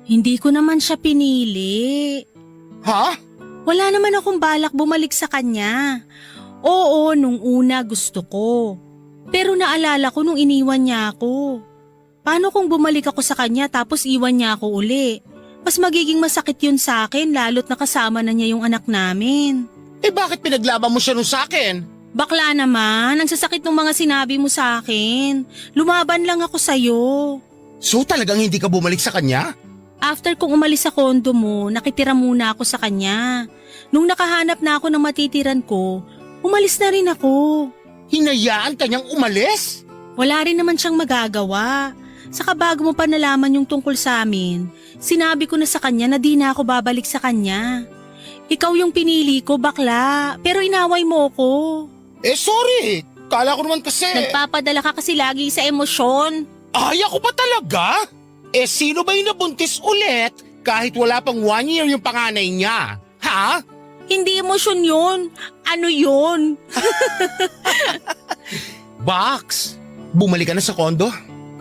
Hindi ko naman siya pinili. Ha? Wala naman akong balak bumalik sa kanya. Oo, nung una gusto ko. Pero naalala ko nung iniwan niya ako. Paano kung bumalik ako sa kanya tapos iwan niya ako uli? Mas magiging masakit yun sa akin lalo't nakasama na niya yung anak namin. Eh bakit pinaglaban mo siya nung sa akin? Bakla naman, ang sasakit ng mga sinabi mo sa akin. Lumaban lang ako sa'yo. So talagang hindi ka bumalik sa kanya? After kong umalis sa kondo mo, nakitira muna ako sa kanya. Nung nakahanap na ako ng matitiran ko, umalis na rin ako. Hinayaan kanyang umalis? Wala rin naman siyang magagawa. Saka bago mo pa nalaman yung tungkol sa amin, sinabi ko na sa kanya na di na ako babalik sa kanya. Ikaw yung pinili ko, bakla, pero inaway mo ko. Eh sorry, kala ko naman kasi… Nagpapadala ka kasi lagi sa emosyon. Ay, ako pa talaga? Eh sino ba yung nabuntis ulit kahit wala pang 1 year yung panganay niya? Ha? Hindi emosyon yun. Ano yun? Box, bumalik ka na sa kondo?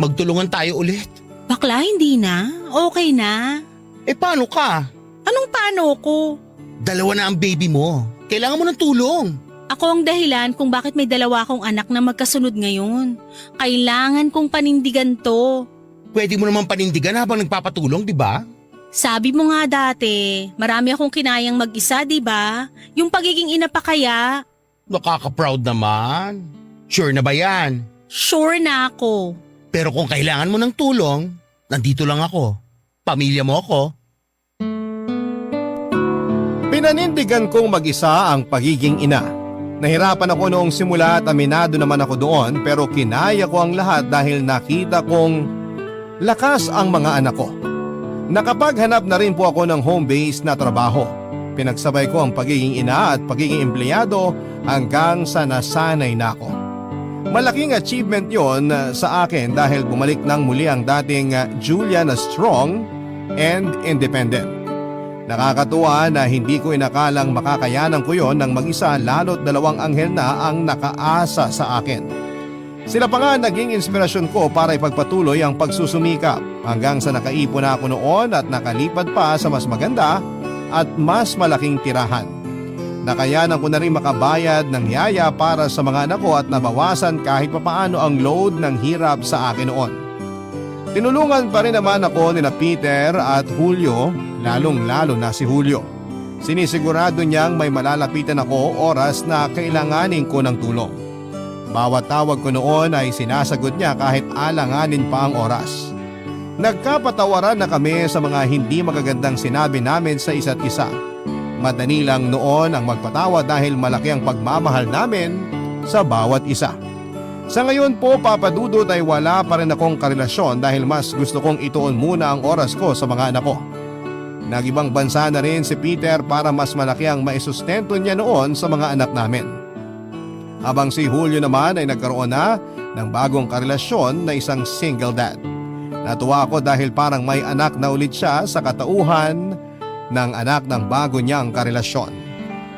Magtulungan tayo ulit. Bakla, hindi na. Okay na. Eh paano ka? Anong paano ko? 2 na ang baby mo. Kailangan mo ng tulong. Ako ang dahilan kung bakit may 2 akong anak na magkasunod ngayon. Kailangan kong panindigan to. Pwede mo naman panindigan habang nagpapatulong, di ba? Sabi mo nga dati, marami akong kinayang mag-isa, di ba? Yung pagiging ina pa kaya? Nakaka-proud naman. Sure na ba yan? Sure na ako. Pero kung kailangan mo ng tulong, nandito lang ako. Pamilya mo ako. Pinanindigan kong mag-isa ang pagiging ina. Nahirapan ako noong simula at aminado naman ako doon pero kinaya ko ang lahat dahil nakita kong lakas ang mga anak ko. Nakapaghanap na rin po ako ng home base na trabaho. Pinagsabay ko ang pagiging ina at pagiging empleyado hanggang sa nasanay na ako. Malaking achievement yon sa akin dahil bumalik ng muli ang dating Julia na strong and independent. Nakakatuwa na hindi ko inakalang makakayanan ko yon ng mag-isa lalo't 2 anghel na ang nakaasa sa akin. Sila pa nga naging inspirasyon ko para ipagpatuloy ang pagsusumikap hanggang sa nakaipon na ako noon at nakalipad pa sa mas maganda at mas malaking tirahan. Nakayanan ko na rin makabayad ng yaya para sa mga anak ko at nabawasan kahit papaano ang load ng hirap sa akin noon. Tinulungan pa rin naman ako nila Peter at Julio, lalong-lalo na si Julio. Sinisigurado niyang may malalapitan ako oras na kailanganin ko ng tulong. Bawat tawag ko noon ay sinasagot niya kahit alanganin pa ang oras. Nagkapatawaran na kami sa mga hindi magagandang sinabi namin sa isa't isa. Madali lang noon ang magpatawa dahil malaki ang pagmamahal namin sa bawat isa. Sa ngayon po, Papa Dudut, ay wala pa rin akong karelasyon dahil mas gusto kong ituon muna ang oras ko sa mga anak ko. Nagibang bansa na rin si Peter para mas malaki ang maisustento niya noon sa mga anak namin. Habang si Julio naman ay nagkaroon na ng bagong karelasyon na isang single dad. Natuwa ako dahil parang may anak na ulit siya sa katauhan ng anak ng bago niyang karelasyon.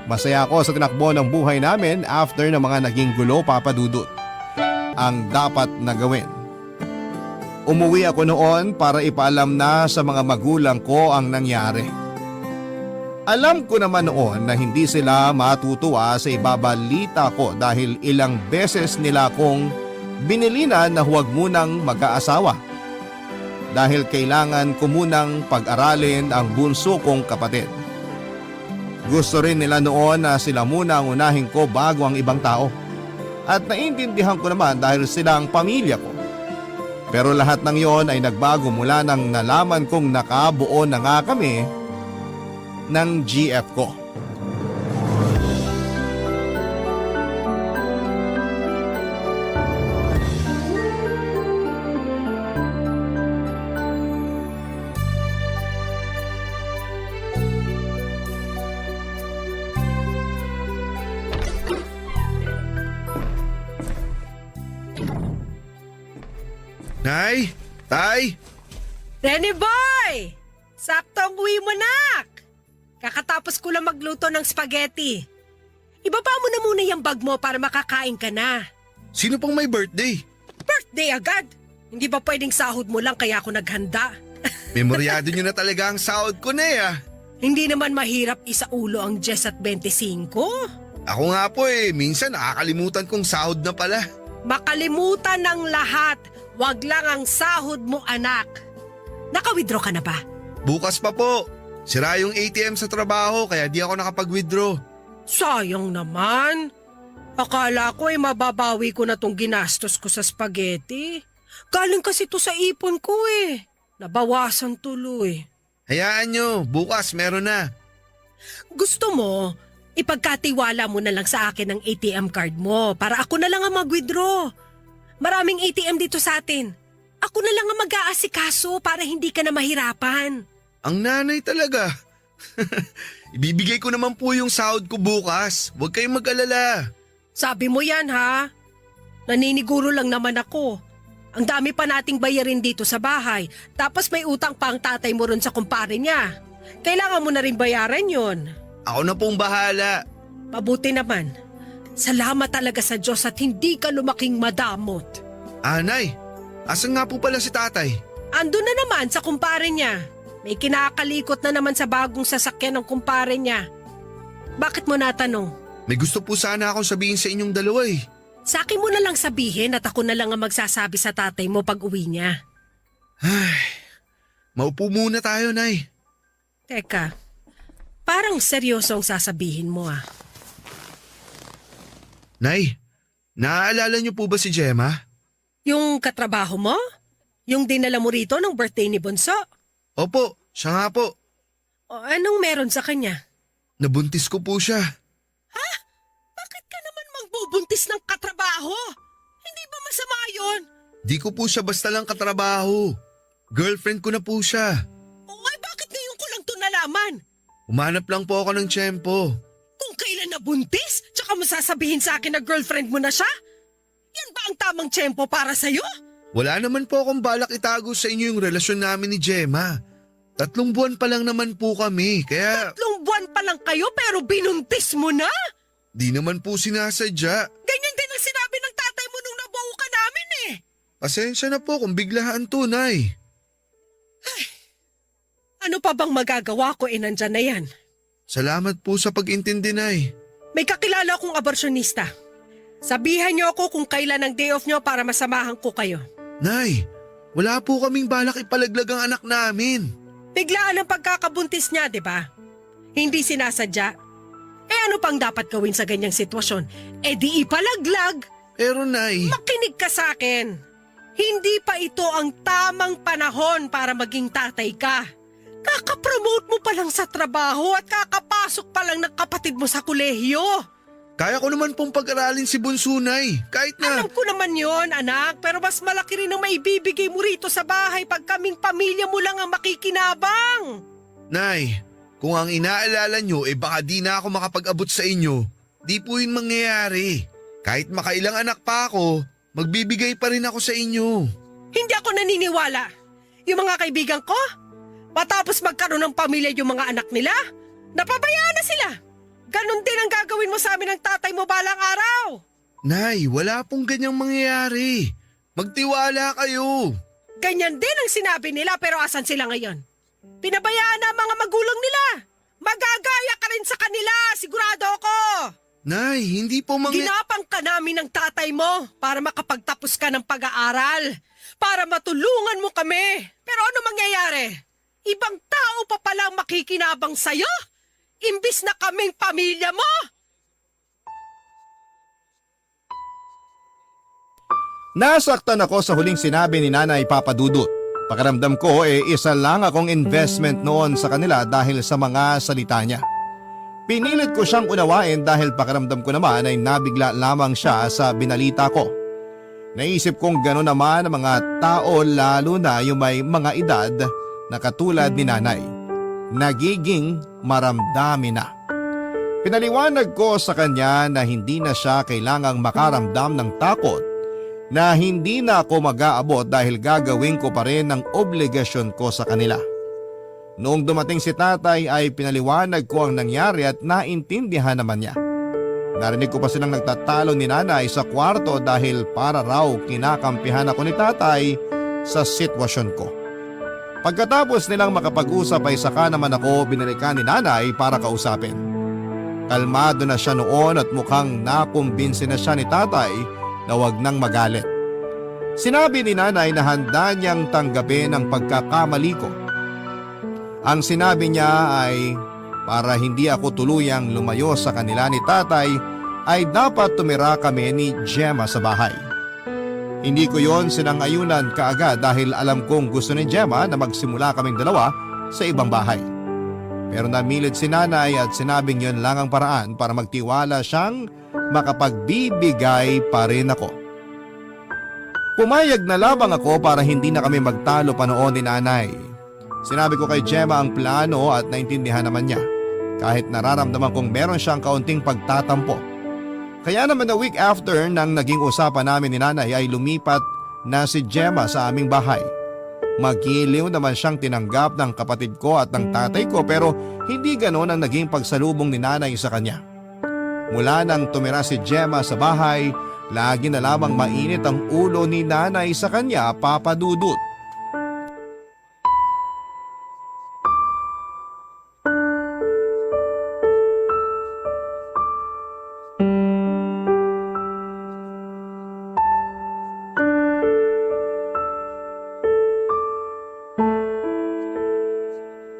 Masaya ako sa tinakbo ng buhay namin after ng mga naging gulo, Papa Dudut. Ang dapat na gawin. Umuwi ako noon para ipaalam na sa mga magulang ko ang nangyari. Alam ko naman noon na hindi sila matutuwa sa ibabalita ko dahil ilang beses nila akong binilinan na huwag munang mag-aasawa. Dahil kailangan ko munang pag-aralin ang bunso kong kapatid. Gusto rin nila noon na sila muna ang unahin ko bago ang ibang tao. At naiintindihan ko naman dahil sila ang pamilya ko. Pero lahat ng yon ay nagbago mula nang nalaman kong nakabuo na nga kami ng GF ko. Nay! Tay! Renny Boy! Saktong uwi mo, nak! Kakatapos ko lang magluto ng spaghetti. Ibaba mo na muna yung bag mo para makakain ka na. Sino pang may birthday? Birthday agad! Hindi ba pwedeng sahod mo lang kaya ako naghanda? Memoryado niyo na talaga ang sahod ko na Hindi naman mahirap isaulo ang 10 at 25. Ako nga po minsan nakakalimutan kong sahod na pala. Makalimutan ng lahat. Wag lang ang sahod mo, anak. Naka-withdraw ka na ba? Bukas pa po. Sira yung ATM sa trabaho kaya di ako nakapag-withdraw. Sayang naman. Akala ko mababawi ko na tong ginastos ko sa spaghetti. Galing kasi to sa ipon ko Nabawasan tuloy. Hayaan nyo, bukas meron na. Gusto mo, ipagkatiwala mo na lang sa akin ang ATM card mo para ako na lang ang mag-withdraw. Maraming ATM dito sa atin. Ako na lang ang mag-aasikaso para hindi ka na mahirapan. Ang nanay talaga. Ibibigay ko naman po yung sahod ko bukas. Huwag kayong mag-alala. Sabi mo yan, ha? Naniniguro lang naman ako. Ang dami pa nating bayarin dito sa bahay. Tapos may utang pa ang tatay mo ron sa kumpare niya. Kailangan mo na rin bayaran yon. Ako na pong bahala. Mabuti naman. Salamat talaga sa Diyos at hindi ka lumaking madamot. Nay, asan nga po pala si tatay? Ando na naman sa kumpare niya. May kinakalikot na naman sa bagong sasakyan ng kumpare niya. Bakit mo natanong? May gusto po sana akong sabihin sa inyong dalawa Sa akin mo na lang sabihin at ako na lang ang magsasabi sa tatay mo pag uwi niya. Maupo muna tayo, Nay. Teka, parang seryoso ang sasabihin mo Nay, naaalala niyo po ba si Gemma? Yung katrabaho mo? Yung dinala mo rito ng birthday ni Bunso? Opo, siya nga po. O anong meron sa kanya? Nabuntis ko po siya. Bakit ka naman magbubuntis ng katrabaho? Hindi ba masama yun? Di ko po siya basta lang katrabaho. Girlfriend ko na po siya. Bakit ngayon ko lang to nalaman? Umanap lang po ako ng tiyempo. Kung kailan nabuntis, tsaka mo sasabihin sa akin na girlfriend mo na siya? Yan ba ang tamang tiyempo para sa'yo? Wala naman po akong balak itago sa inyo yung relasyon namin ni Gemma. 3 buwan pa lang naman po kami, kaya 3 buwan pa lang kayo pero binuntis mo na? di naman po sinasadya. Ganyan din ang sinabi ng tatay mo nung nabuo ka namin Pasensya na po kung biglaan to, Nay. Ano pa bang magagawa ko nandyan na yan? Salamat po sa pag-intindi, Nay. May kakilala akong aborsyonista. Sabihan niyo ako kung kailan ang day off niyo para masamahan ko kayo. Nay, wala po kaming balak ipalaglag ang anak namin. Biglaan ang pagkakabuntis niya, di ba? Hindi sinasadya. Ano pang dapat gawin sa ganyang sitwasyon? Di ipalaglag. Pero Nay, Makinig ka sa akin. Hindi pa ito ang tamang panahon para maging tatay ka. Kakapromote mo pa lang sa trabaho at kakapasok pa lang ng kapatid mo sa kolehiyo. kaya ko naman pong pag-aralin si Bunso, Nay. Kahit na... Alam ko naman yon, anak, pero mas malaki rin ang maibibigay mo rito sa bahay pag kaming pamilya mo lang ang makikinabang. Nay, kung ang inaalala nyo baka di na ako makapag-abot sa inyo, di po yun mangyayari. Kahit makailang anak pa ako, magbibigay pa rin ako sa inyo. Hindi ako naniniwala. Yung mga kaibigan ko, matapos magkaroon ng pamilya yung mga anak nila, napabayaan na sila. Ganon din ang gagawin mo sa amin ng tatay mo balang araw. Nay, wala pong ganyang mangyayari. Magtiwala kayo. Ganyan din ang sinabi nila pero asan sila ngayon? Pinabayaan na ang mga magulang nila. Magagaya ka rin sa kanila, sigurado ako. Nay, hindi po Ginapang ka namin ng tatay mo para makapagtapos ka ng pag-aaral. Para matulungan mo kami. Pero ano mangyayari? Ibang tao pa palang makikinabang sa'yo? Imbis na kaming pamilya mo? Nasaktan ako sa huling sinabi ni Nanay Papa Dudut. Pakiramdam ko isa lang akong investment noon sa kanila dahil sa mga salita niya. Pinilit ko siyang unawain dahil pakiramdam ko naman ay nabigla lamang siya sa binalita ko. Naisip kong gano'n naman ang mga tao lalo na yung may mga edad na katulad ni Nanay. Nagiging maramdamin na. Pinaliwanag ko sa kanya na hindi na siya kailangang makaramdam ng takot na hindi na ako mag-aabot dahil gagawin ko pa rin ang obligasyon ko sa kanila. Noong dumating si tatay ay pinaliwanag ko ang nangyari at naintindihan naman niya. Narinig ko pa silang nagtatalo ni Nanay sa kwarto dahil para raw kinakampihan ako ni tatay sa sitwasyon ko. Pagkatapos nilang makapag-usap ay saka naman ako binalikan ni Nanay para kausapin. Kalmado na siya noon at mukhang nakumbinsi na siya ni tatay na wag nang magalit. Sinabi ni Nanay na handa niyang tanggapin ang pagkakamali ko. Ang sinabi niya ay para hindi ako tuluyang lumayo sa kanila ni tatay ay dapat tumira kami ni Gemma sa bahay. Hindi ko yon sinangayunan kaagad dahil alam kong gusto ni Gemma na magsimula kaming dalawa sa ibang bahay. Pero namilit si Nanay at sinabing yon lang ang paraan para magtiwala siyang makapagbibigay pa rin ako. Pumayag na labang ako para hindi na kami magtalo pa noon ni Nanay. Sinabi ko kay Gemma ang plano at naintindihan naman niya kahit nararamdaman kong meron siyang kaunting pagtatampo. Kaya naman a week after nang naging usapan namin ni Nanay ay lumipat na si Gemma sa aming bahay. Magiliw naman siyang tinanggap ng kapatid ko at ng tatay ko pero hindi ganon ang naging pagsalubong ni Nanay sa kanya. Mula nang tumira si Gemma sa bahay, lagi na lamang mainit ang ulo ni Nanay sa kanya, Papa Dudut.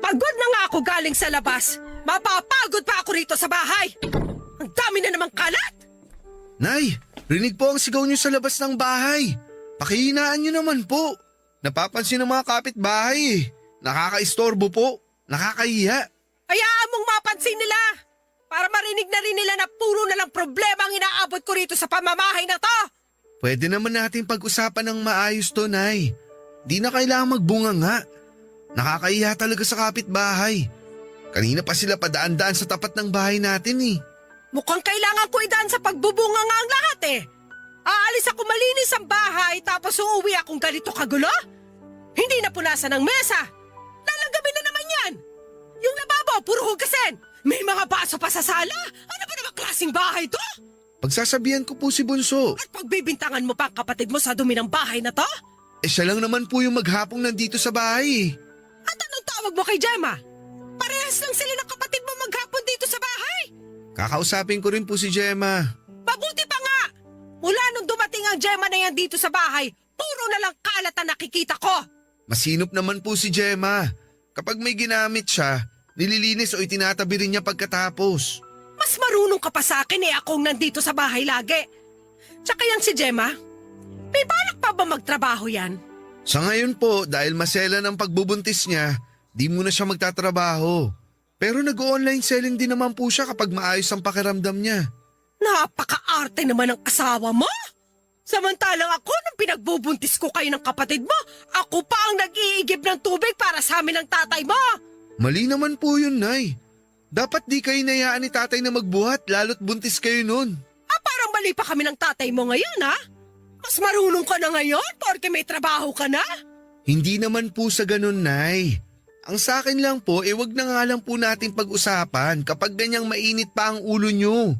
Pagod na nga ako galing sa labas. Mapapagod pa ako rito sa bahay. Ang dami na namang kalat. Nay, rinig po ang sigaw niyo sa labas ng bahay. Pakihinaan niyo naman po. Napapansin ng mga kapitbahay. Nakakaistorbo po. Nakakahiya. Hayaan mong mapansin nila. Para marinig na rin nila na puro na lang problema ang inaabot ko rito sa pamamahay na to. Pwede naman natin pag-usapan ng maayos to, Nay. Di na kailangang magbunga nga. Nakakahiya talaga sa kapitbahay. Kanina pa sila padaan-daan sa tapat ng bahay natin eh. Mukhang kailangan ko idaan sa pagbubunga nga ang lahat eh. Aalis ako malinis ang bahay tapos uuwi akong ganito kagulo? Hindi na punasan ng mesa. Lalagamin na naman yan. Yung lababo, puro hugasin. May mga baso pa sa sala. Ano ba naman klaseng bahay to? Pagsasabihan ko po si Bunso. At pagbibintangan mo pa ang kapatid mo sa dumi ng bahay na to? Siya lang naman po yung maghapong nandito sa bahay eh. At anong tawag mo kay Gemma? Parehas lang sila ng kapatid mo maghapon Kakausapin ko rin po si Gemma. Mabuti pa nga! Mula nung dumating ang Gemma na yan dito sa bahay, puro na lang kalat ang nakikita ko. Masinop naman po si Gemma. Kapag may ginamit siya, nililinis o itinatabi rin niya pagkatapos. Mas marunong ka pa sa akin akong nandito sa bahay lagi. Tsaka yan si Gemma, may balak pa ba magtrabaho yan? Sa ngayon po, dahil masela ng pagbubuntis niya, di muna siya magtatrabaho. Pero nag-online selling din naman po siya kapag maayos ang pakiramdam niya. Napaka-arte naman ng asawa mo! Samantalang ako, nung pinagbubuntis ko kayo ng kapatid mo, ako pa ang nag-iigib ng tubig para sa amin ng tatay mo! Mali naman po yun, Nay. Dapat di kayo nayaan ni tatay na magbuhat lalo't buntis kayo nun. Parang mali pa kami ng tatay mo ngayon, ha? Mas marunong ka na ngayon porque may trabaho ka na? Hindi naman po sa ganun, Nay. Ang sa akin lang po, wag na nga lang po natin pag-usapan kapag ganyang mainit pa ang ulo nyo.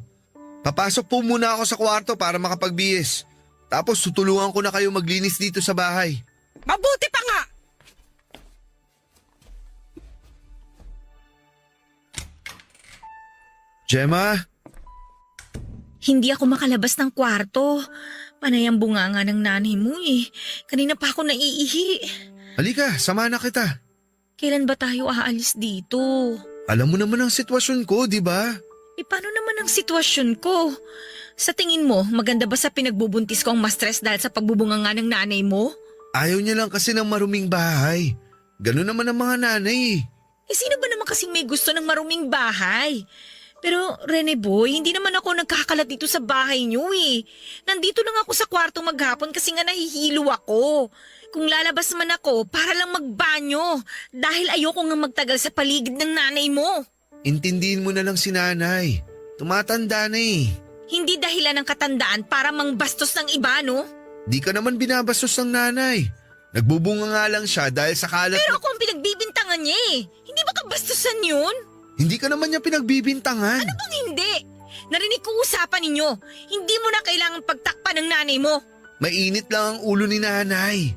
Papasok po muna ako sa kwarto para makapagbihis. Tapos tutulungan ko na kayo maglinis dito sa bahay. Mabuti pa nga! Gemma? Hindi ako makalabas ng kwarto. Panay ang bunganga ng nanay mo eh. Kanina pa ako naiihi. Halika, sama na kita. Kailan ba tayo aalis dito? Alam mo naman ang sitwasyon ko, di ba? Paano naman ang sitwasyon ko? Sa tingin mo, maganda ba sa pinagbubuntis ko ang ma-stress dahil sa pagbubunganga ng nanay mo? Ayaw niya lang kasi ng maruming bahay. Ganun naman ang mga nanay. Sino ba naman kasing may gusto ng maruming bahay? Pero Rene Boy, hindi naman ako nagkakalat dito sa bahay niyo eh. Nandito lang ako sa kwarto maghapon kasi nga nahihilo ako. Kung lalabas man ako, para lang magbanyo. Dahil ayoko nga magtagal sa paligid ng nanay mo. Intindihin mo na lang si nanay. Tumatanda na eh. Hindi dahilan ng katandaan para mangbastos ng iba, no? Di ka naman binabastos ng nanay. Nagbubunga nga lang siya dahil sa kalat Pero ako ang pinagbibintangan niya eh. Hindi ba kabastusan yun? Hindi ka naman niya pinagbibintangan. Ano bang hindi? Narinig ko usapan ninyo. Hindi mo na kailangan pagtakpan ng nanay mo. Mainit lang ang ulo ni nanay.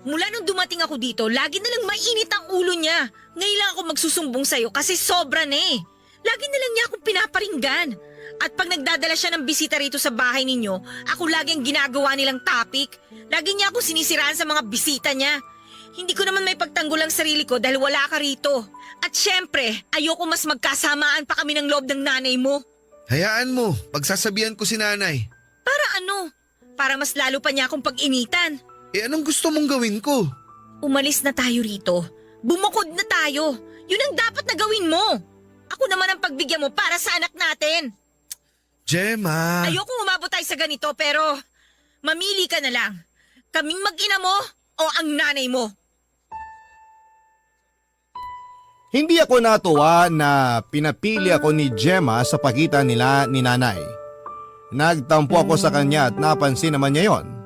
Mula nung dumating ako dito, lagi na lang mainit ang ulo niya. Ngayon lang ako magsusumbong sa'yo kasi sobra na eh. Lagi na lang niya akong pinaparinggan. At pag nagdadala siya ng bisita rito sa bahay ninyo, ako lagi ang ginagawa nilang topic. Lagi niya ako sinisiraan sa mga bisita niya. Hindi ko naman may pagtanggol ang sarili ko dahil wala ka rito. At syempre, ayoko mas magkasamaan pa kami ng loob ng nanay mo. Hayaan mo, pagsasabihan ko si nanay. Para ano? Para mas lalo pa niya akong pag-initan. Anong gusto mong gawin ko? Umalis na tayo rito. Bumukod na tayo. Yun ang dapat na gawin mo. Ako naman ang pagbigyan mo para sa anak natin. Gemma. Ayoko umabot tayo sa ganito pero mamili ka na lang. Kaming mag-ina mo o ang nanay mo? Hindi ako natuwa na pinapili ako ni Gemma sa pagitan nila ni nanay. Nagtampo ako sa kanya at napansin naman niya yon.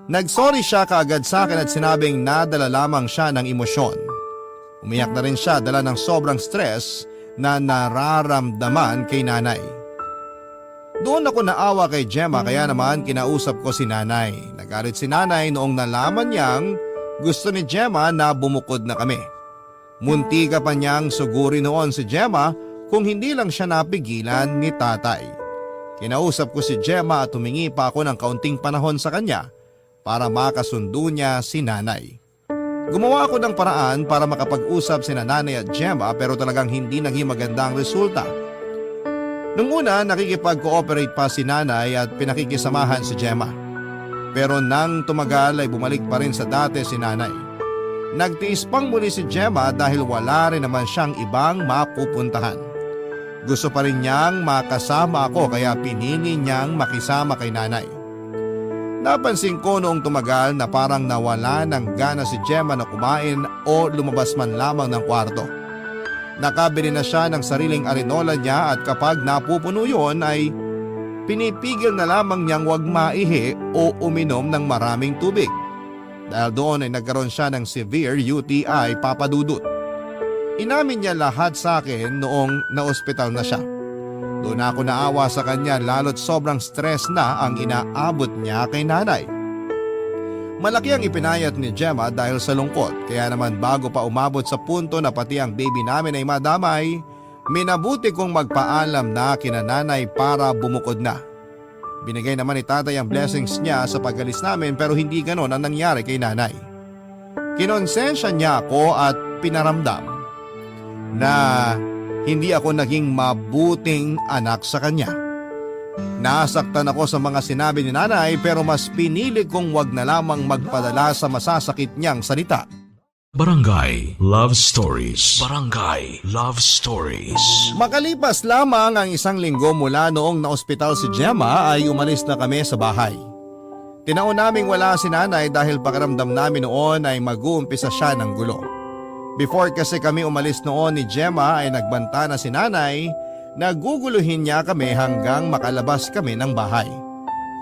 Nagsorry siya kaagad sa akin at sinabing nadala lamang siya ng emosyon. Umiyak na rin siya dala ng sobrang stress na nararamdaman kay nanay. Doon ako naawa kay Gemma kaya naman kinausap ko si nanay. Nagalit si nanay noong nalaman niyang gusto ni Gemma na bumukod na kami. Muntika pa niyang suguri noon si Gemma kung hindi lang siya napigilan ni tatay. Kinausap ko si Gemma at humingi pa ako ng kaunting panahon sa kanya para makasundo niya si nanay. Gumawa ako ng paraan para makapag-usap si nanay at Gemma pero talagang hindi naging maganda ang resulta. Nung una nakikipag-cooperate pa si nanay at pinakikisamahan si Gemma. Pero nang tumagal ay bumalik pa rin sa dati si nanay. Nagtiis pang muli si Gemma dahil wala rin naman siyang ibang mapupuntahan. Gusto pa rin niyang makasama ako kaya pinili niyang makisama kay nanay. Napansin ko noong tumagal na parang nawala ng gana si Gemma na kumain o lumabas man lamang ng kwarto. Nakabili na siya ng sariling arenola niya at kapag napupuno yun ay pinipigil na lamang niyang wag maihi o uminom ng maraming tubig. Dahil doon ay nagkaroon siya ng severe UTI papadudot. Inamin niya lahat sa akin noong na-ospital na siya. Doon ako naawa sa kanya lalo't sobrang stress na ang inaabot niya kay nanay. Malaki ang ipinayat ni Gemma dahil sa lungkot kaya naman bago pa umabot sa punto na pati ang baby namin ay madamay, Minabuti kong magpaalam na kina nanay para bumukod na. Binigay naman ni tatay ang blessings niya sa pag-alis namin pero hindi ganon ang nangyari kay nanay. Kinonsensya niya ako at pinaramdam na hindi ako naging mabuting anak sa kanya. Nasaktan ako sa mga sinabi ni nanay pero mas pinili kong wag na lamang magpadala sa masasakit niyang salita. Barangay Love Stories. Barangay Love Stories. Makalipas lamang ang 1 linggo mula noong naospital si Gemma ay umalis na kami sa bahay. Tinaon naming wala si nanay dahil pakiramdam namin noon ay mag-uumpisa siya ng gulo. Before kasi kami umalis noon ni Gemma ay nagbanta na si nanay na guguluhin niya kami hanggang makalabas kami ng bahay.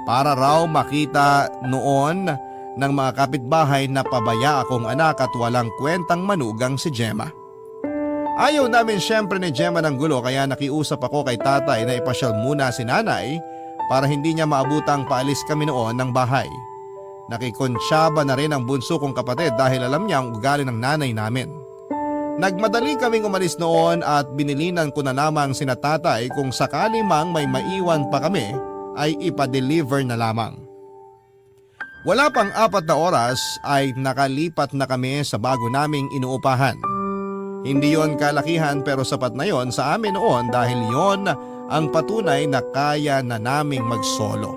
Para raw makita noon ng mga kapitbahay na pabaya akong anak at walang kwentang manugang si Gemma. Ayaw namin syempre ni Gemma ng gulo kaya nakiusap ako kay tatay na ipasyal muna si nanay para hindi niya maabutang paalis kami noon ng bahay. Nakikonsyaba na rin ang bunso kong kapatid dahil alam niya ang ugali ng nanay namin. Nagmadali kaming umalis noon at binilinan ko na lamang sina tatay kung sakali mang may maiwan pa kami ay ipa-deliver na lamang. Wala pang 4 na oras ay nakalipat na kami sa bago naming inuupahan. Hindi yon kalakihan pero sapat na yon sa amin noon dahil yon ang patunay na kaya na naming magsolo.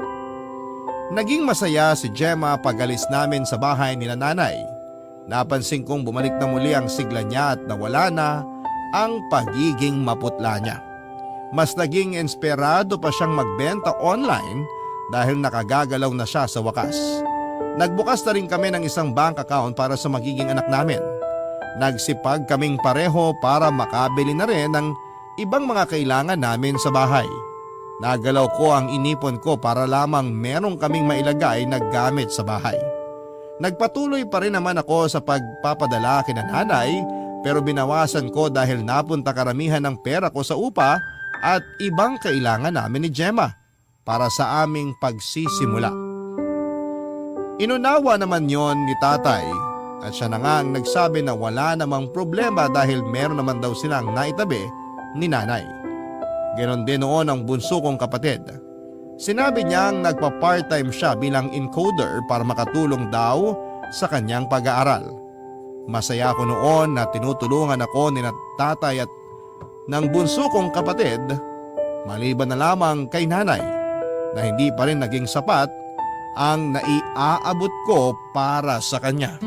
Naging masaya si Gemma pag-alis namin sa bahay nila nanay. Napansin kong bumalik na muli ang sigla niya at nawala na ang pagiging maputla niya. Mas naging inspirado pa siyang magbenta online dahil nakagagalaw na siya sa wakas. Nagbukas na rin kami ng isang bank account para sa magiging anak namin. Nagsipag kaming pareho para makabili na rin ng ibang mga kailangan namin sa bahay. Nagalaw ko ang inipon ko para lamang merong kaming mailagay na gamit sa bahay. Nagpatuloy pa rin naman ako sa pagpapadala kina nanay pero binawasan ko dahil napunta karamihan ng pera ko sa upa at ibang kailangan namin ni Gemma para sa aming pagsisimula. Inunawa naman yon ni tatay at siya na nga ang nagsabi na wala namang problema dahil meron naman daw silang naitabi ni nanay. Ganon din noon ang bunso kong kapatid. Sinabi niyang nagpa-part-time siya bilang encoder para makatulong daw sa kanyang pag-aaral. Masaya ako noon na tinutulungan ako ni tatay at ng bunso kong kapatid maliban na lamang kay nanay na hindi pa rin naging sapat ang naiaabot ko para sa kanya.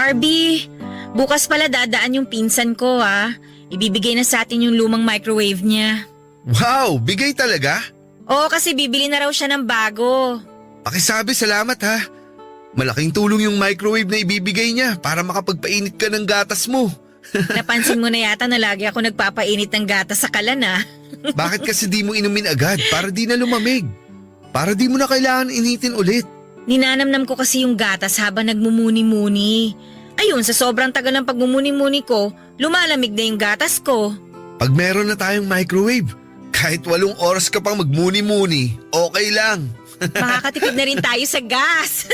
RB, bukas pala dadaan yung pinsan ko Ibibigay na sa atin yung lumang microwave niya. Wow, bigay talaga? Oo, kasi bibili na raw siya ng bago. Pakisabi, salamat ha. Malaking tulong yung microwave na ibibigay niya para makapagpainit ka ng gatas mo. Napansin mo na yata na lagi ako nagpapainit ng gatas sa kalan Bakit kasi di mo inumin agad para di na lumamig? Para di mo na kailangan initin ulit. Ninanamnam ko kasi yung gatas habang nagmumuni-muni. Ayun, sa sobrang tagal ng pagmumuni-muni ko, lumalamig na yung gatas ko. Pag meron na tayong microwave, kahit 8 oras ka pang magmuni-muni, okay lang. Makakatipid na rin tayo sa gas.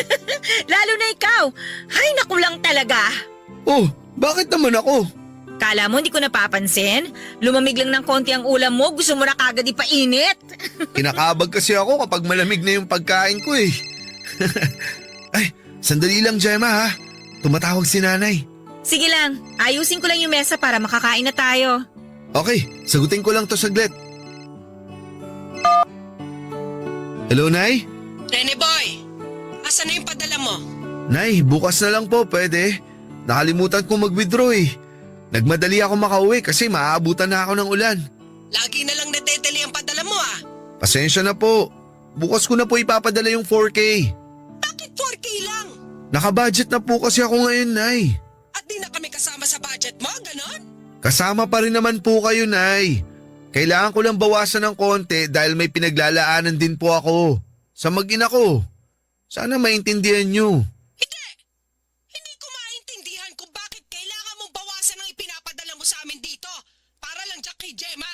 Lalo na ikaw. Ay, naku lang talaga. Oh, bakit naman ako? Kala mo hindi ko napapansin? Lumamig lang ng konti ang ulam mo, gusto mo na kagad ipainit. Kinakabag kasi ako kapag malamig na yung pagkain ko eh. Ay, sandali lang Gemma ha. Tumatawag si nanay. Sige lang, ayusin ko lang yung mesa para makakain na tayo. Okay, sagutin ko lang to saglit. Hello, Nay? Rene Boy, asan na yung padala mo? Nay, bukas na lang po pwede. Nakalimutan ko mag-withdraw eh. Nagmadali ako makauwi kasi maaabutan na ako ng ulan. Lagi na lang nadedali ang padala mo Pasensya na po. Bukas ko na po ipapadala yung 4K. Bakit 4K lang? Nakabudget na po kasi ako ngayon, Nay. At di na kami kasama sa budget mo, ganon? Kasama pa rin naman po kayo, Nay. Kailangan ko lang bawasan ng konti dahil may pinaglalaanan din po ako. Sa mag-ina ko. Sana maintindihan nyo. Hindi ko maintindihan kung bakit kailangan mong bawasan ang ipinapadala mo sa amin dito para lang dyan kay Gemma.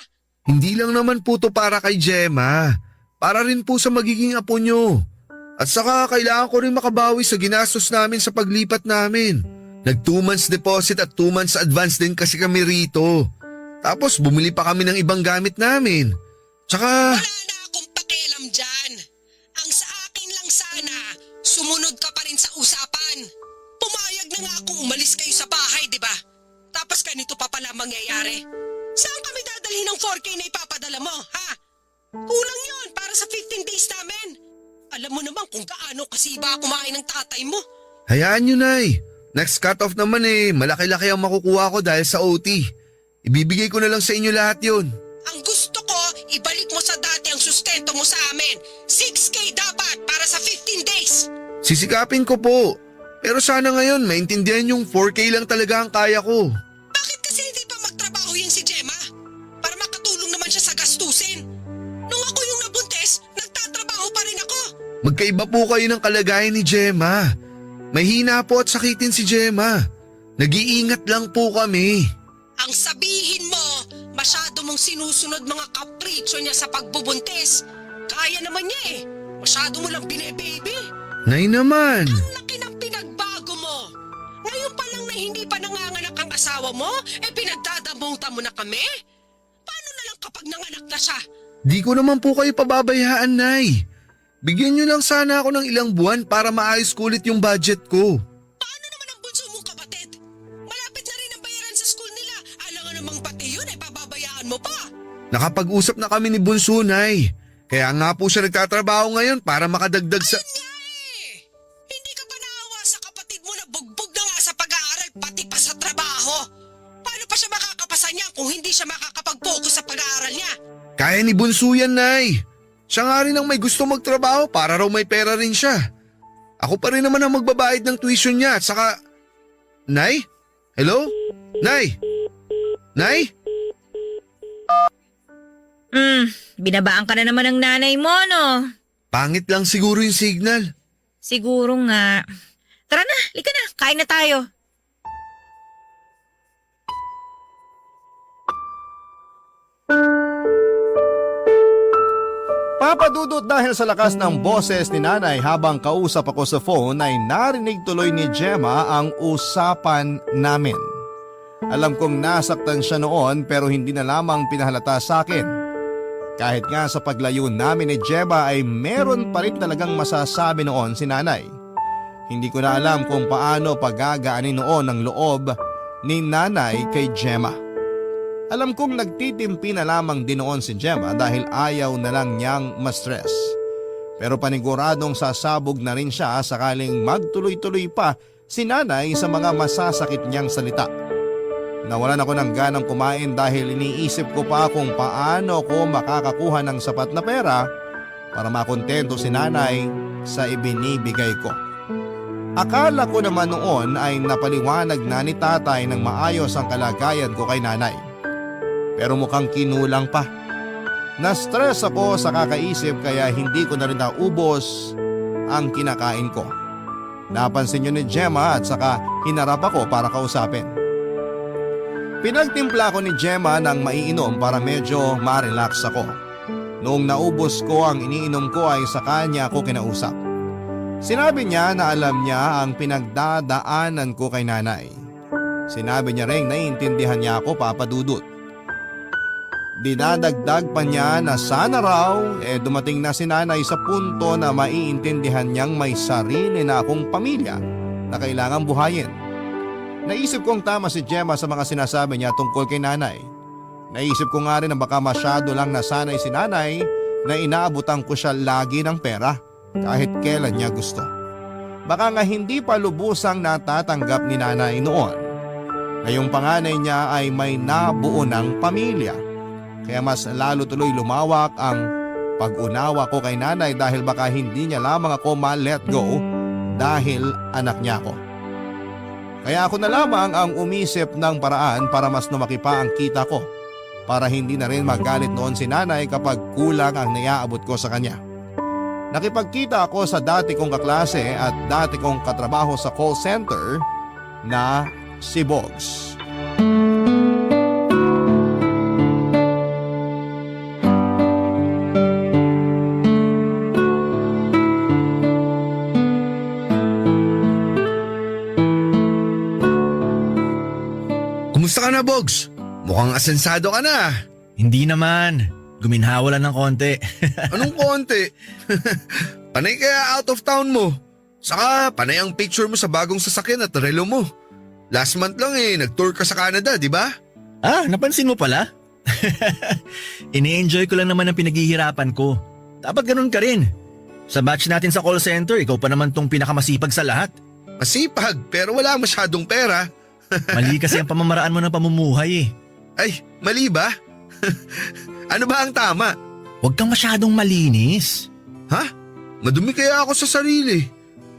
Hindi lang naman po to para kay Gemma. Para rin po sa magiging apo nyo. At saka kailangan ko rin makabawi sa ginastos namin sa paglipat namin. Nag 2 months deposit at 2 months advance din kasi kami rito. Tapos bumili pa kami ng ibang gamit namin. Tsaka… Wala na akong pakialam dyan. Ang sa akin lang sana, sumunod ka pa rin sa usapan. Pumayag na nga akong umalis kayo sa bahay, di ba? Tapos ganito pa pala mangyayari. Saan kami dadalhin ng 4K na ipapadala mo, ha? Kulang yon para sa 15 days namin. Alam mo naman kung gaano kasiba kumain ng tatay mo. Hayaan nyo, Nay. Next cut-off naman malaki-laki ang makukuha ko dahil sa OT. Ibibigay ko na lang sa inyo lahat yun. Ang gusto ko, ibalik mo sa dati ang sustento mo sa amin. 6K dapat para sa 15 days. Sisikapin ko po. Pero sana ngayon maintindihan yung 4K lang talaga ang kaya ko. Bakit kasi hindi pa magtrabaho yan si Gemma? Para makatulong naman siya sa gastusin. Nung ako yung nabuntis, nagtatrabaho pa rin ako. Magkaiba po kayo ng kalagayan ni Gemma. Mahina po at sakitin si Gemma. Nag-iingat lang po kami. Ang sabihin mo, masyado mong sinusunod mga kapritsyo niya sa pagbubuntis. Kaya naman niya eh. Masyado mo lang bine-baby. Nay naman. Ang laki ng pinagbago mo. Ngayon pa lang na hindi pa nanganganak ang asawa mo, pinagdadamutan mo na kami? Paano na lang kapag nanganak na siya? Di ko naman po kayo pababayaan, Nay. Bigyan nyo lang sana ako ng ilang buwan para maayos ko ulit yung budget ko. Paano naman ang bunso mong kapatid? Malapit na rin ang bayaran sa school nila. Alam nga namang pati yun ay pababayaan mo pa. Nakapag-usap na kami ni Bunso, Nay. Kaya nga po siya nagtatrabaho ngayon para makadagdag sa… Ayun nga eh. Hindi ka pa naawa sa kapatid mo na bugbog na nga sa pag-aaral pati pa sa trabaho. Paano pa siya makakapasa niya kung hindi siya makakapag-focus sa pag-aaral niya? Kaya ni Bunso yan, Nay. Siya nga rin ang may gusto magtrabaho para raw may pera rin siya. Ako pa rin naman ang magbabayad ng tuition niya at saka… Nay? Hello? Nay? Nay? Binabaan ka na naman ng nanay mo, no? Pangit lang siguro yung signal. Siguro nga. Tara na, lika na, kain na tayo. Papadudot dahil sa lakas ng boses ni nanay habang kausap ako sa phone ay narinig tuloy ni Gemma ang usapan namin. Alam kong nasaktan siya noon pero hindi na lamang pinahalata sa akin. Kahit nga sa paglayo namin ni Gemma ay meron pa rin talagang masasabi noon si nanay. Hindi ko na alam kung paano pagagaanin noon ang loob ni nanay kay Gemma. Alam kong nagtitimpi na lamang din noon si Gemma dahil ayaw na lang niyang ma-stress. Pero paniguradong sasabog na rin siya sakaling magtuloy-tuloy pa si nanay sa mga masasakit niyang salita. Nawalan ako ng ganang kumain dahil iniisip ko pa kung paano ko makakakuha ng sapat na pera para makontento si nanay sa ibinibigay ko. Akala ko naman noon ay napaliwanag na ni tatay ng maayos ang kalagayan ko kay nanay. Pero mukhang kinulang pa. Na-stress ako sa kakaisip kaya hindi ko na rin naubos ang kinakain ko. Napansin niyo ni Gemma at saka hinarap ako para kausapin. Pinagtimpla ko ni Gemma ng maiinom para medyo ma-relax ako. Noong naubos ko ang iniinom ko ay sa kanya ako kinausap. Sinabi niya na alam niya ang pinagdadaanan ko kay nanay. Sinabi niya rin naiintindihan niya ako, Papa Dudut. Dinadagdag pa niya na sana raw dumating na si nanay sa punto na maiintindihan niyang may sarili na akong pamilya na kailangang buhayin. Naisip kong tama si Gemma sa mga sinasabi niya tungkol kay nanay. Naisip ko nga rin na baka masyado lang nasanay si nanay na inaabutan ko siya lagi ng pera kahit kailan niya gusto. Baka nga hindi pa lubusang natatanggap ni nanay noon na yung panganay niya ay may nabuo ng pamilya. Kaya mas lalo tuloy lumawak ang pag-unawa ko kay nanay dahil baka hindi niya lamang ako ma-let go dahil anak niya ako. Kaya ako na lamang ang umisip ng paraan para mas lumaki pa ang kita ko para hindi na rin magalit noon si nanay kapag kulang ang naiaabot ko sa kanya. Nakipagkita ako sa dati kong kaklase at dati kong katrabaho sa call center na si Bogs. Kamusta ka na, Bogs? Mukhang asensado ka na. Hindi naman. Guminhawa lang ng konti. Anong konti? Panay kaya out of town mo. Saka panay ang picture mo sa bagong sasakyan at relo mo. Last month lang nag-tour ka sa Canada, di ba? Napansin mo pala? Ini-enjoy ko lang naman ang pinaghihirapan ko. Dapat ganun ka rin. Sa batch natin sa call center, ikaw pa naman tong pinakamasipag sa lahat. Masipag pero wala masyadong pera. Mali kasi ang pamamaraan mo ng pamumuhay eh. Ay, mali ba? Ano ba ang tama? Huwag kang masyadong malinis. Ha? Madumi kaya ako sa sarili.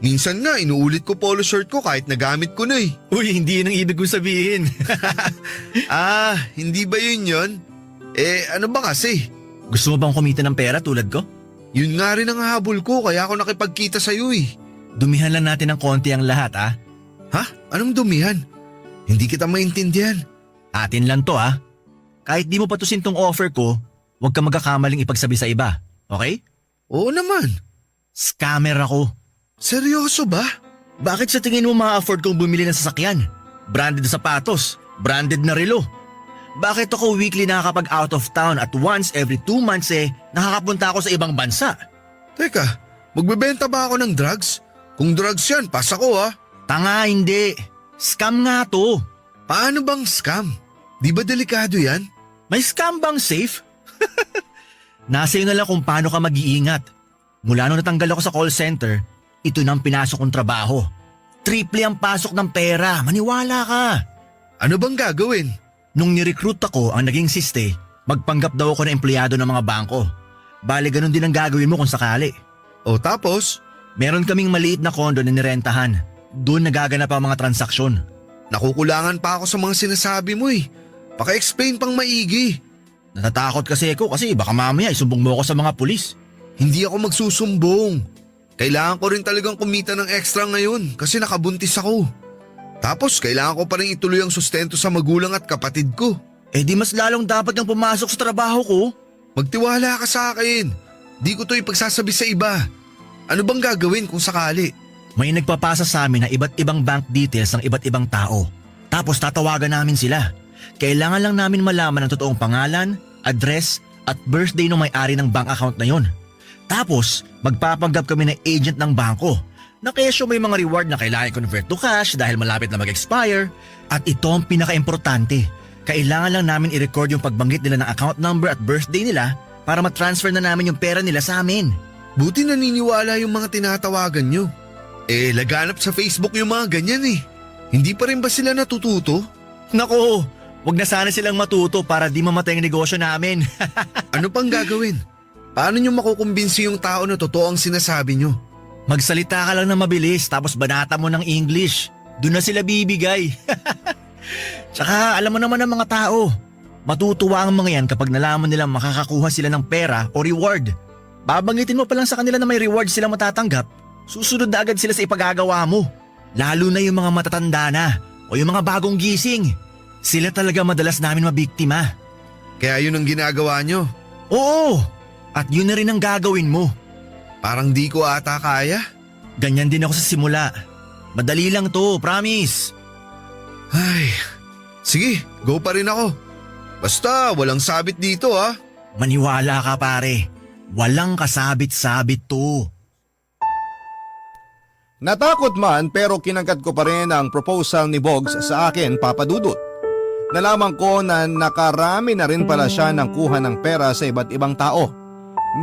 Minsan nga inuulit ko polo shirt ko kahit nagamit ko na eh. Uy, hindi yun ang ibig kong sabihin. Hindi ba yun? Ano ba kasi? Gusto mo bang kumita ng pera tulad ko? Yun nga rin ang habol ko kaya ako nakipagkita sa'yo eh. Dumihan lang natin ng konti ang lahat ah. Ha? Anong dumihan? Hindi kita maintindihan. Atin lang to ah. Kahit di mo patusin tong offer ko, huwag ka magkakamaling ipagsabi sa iba. Okay? Oo naman. Scammer ako. Seryoso ba? Bakit sa tingin mo ma-afford kong bumili ng sasakyan? Branded na sapatos, branded na relo. Bakit ako weekly nakakapag out of town at once every 2 months nakakapunta ako sa ibang bansa? Teka, magbebenta ba ako ng drugs? Kung drugs yan, pas ako ah. Tanga, hindi. Scam nga to. Paano bang scam? Di ba delikado yan? May scam bang safe? Nasa iyo na lang kung paano ka mag-iingat. Mula nung natanggal ako sa call center, ito na ang pinasok kong trabaho. Triple ang pasok ng pera, maniwala ka. Ano bang gagawin? Nung nirecruit ako ang naging siste, magpanggap daw ako na empleyado ng mga bangko. Bale ganun din ang gagawin mo kung sakali. O tapos? Meron kaming maliit na kondo na nirentahan. Doon nagaganap ang mga transaksyon. Nakukulangan pa ako sa mga sinasabi mo eh. Paka-explain pang maigi. Natatakot kasi ako kasi baka mamaya isumbong mo ako sa mga pulis. Hindi ako magsusumbong. Kailangan ko rin talagang kumita ng extra ngayon kasi nakabuntis ako. Tapos kailangan ko pa rin ituloy ang sustento sa magulang at kapatid ko. Eh di mas lalong dapat kang pumasok sa trabaho ko. Magtiwala ka sa akin. Di ko to ipagsasabi sa iba. Ano bang gagawin kung sakali? May nagpapasa sa amin ng iba't ibang bank details ng iba't ibang tao. Tapos tatawagan namin sila. Kailangan lang namin malaman ang totoong pangalan, address at birthday ng may-ari ng bank account na yon. Tapos magpapanggap kami ng agent ng bangko na kesyo may mga reward na kailangan convert to cash dahil malapit na mag-expire. At ito ang pinaka-importante. Kailangan lang namin i-record yung pagbanggit nila ng account number at birthday nila para matransfer na namin yung pera nila sa amin. Buti naniniwala yung mga tinatawagan nyo. Laganap sa Facebook yung mga ganyan eh. Hindi pa rin ba sila natututo? Nako, wag na sana silang matuto para di mamatay ang negosyo namin. Ano pang gagawin? Paano nyo makukumbinsi yung tao na totoo ang sinasabi nyo? Magsalita ka lang na mabilis tapos banata mo ng English. Doon na sila bibigay. Tsaka alam mo naman ng mga tao. Matutuwa ang mga yan kapag nalaman nilang makakakuha sila ng pera o reward. Babanggitin mo pa lang sa kanila na may reward silang matatanggap. Susunod na agad sila sa ipagagawa mo. Lalo na yung mga matatanda na o yung mga bagong gising. Sila talaga madalas namin mabiktima. Kaya yun ang ginagawa nyo. Oo, at yun na rin ang gagawin mo. Parang di ko ata kaya. Ganyan din ako sa simula. Madali lang to, promise. Ay, sige, go pa rin ako. Basta walang sabit dito ah. Maniwala ka pare, walang kasabit-sabit to. Natakot man pero kinagat ko pa rin ang proposal ni Bogs sa akin, Papa Dudut. Nalaman ko na nakarami na rin pala siya ng kuha ng pera sa iba't ibang tao.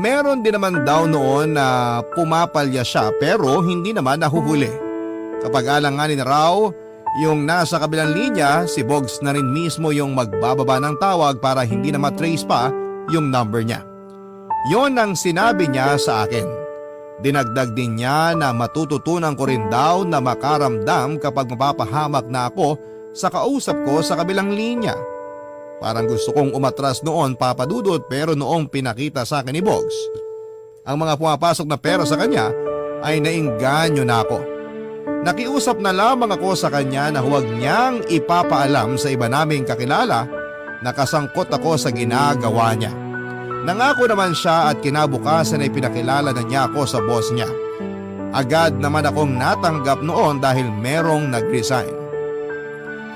Meron din naman daw noon na pumapalya siya pero hindi naman nahuhuli. Kapag alanganin raw yung nasa kabilang linya, si Bogs na rin mismo yung magbababa ng tawag para hindi na matrace pa yung number niya. Yon ang sinabi niya sa akin. Dinagdag din niya na matututunan ko rin daw na makaramdam kapag mapapahamak na ako sa kausap ko sa kabilang linya. Parang gusto kong umatras noon, Papa Dudut, pero noong pinakita sa akin ni Bogs ang mga pumapasok na pera sa kanya ay nainganyo na ako. Nakiusap na lamang ako sa kanya na huwag niyang ipapaalam sa iba naming kakilala na kasangkot ako sa ginagawa niya. Nangako naman siya at kinabukasan ay pinakilala na niya ako sa boss niya. Agad naman akong natanggap noon dahil merong nag-resign.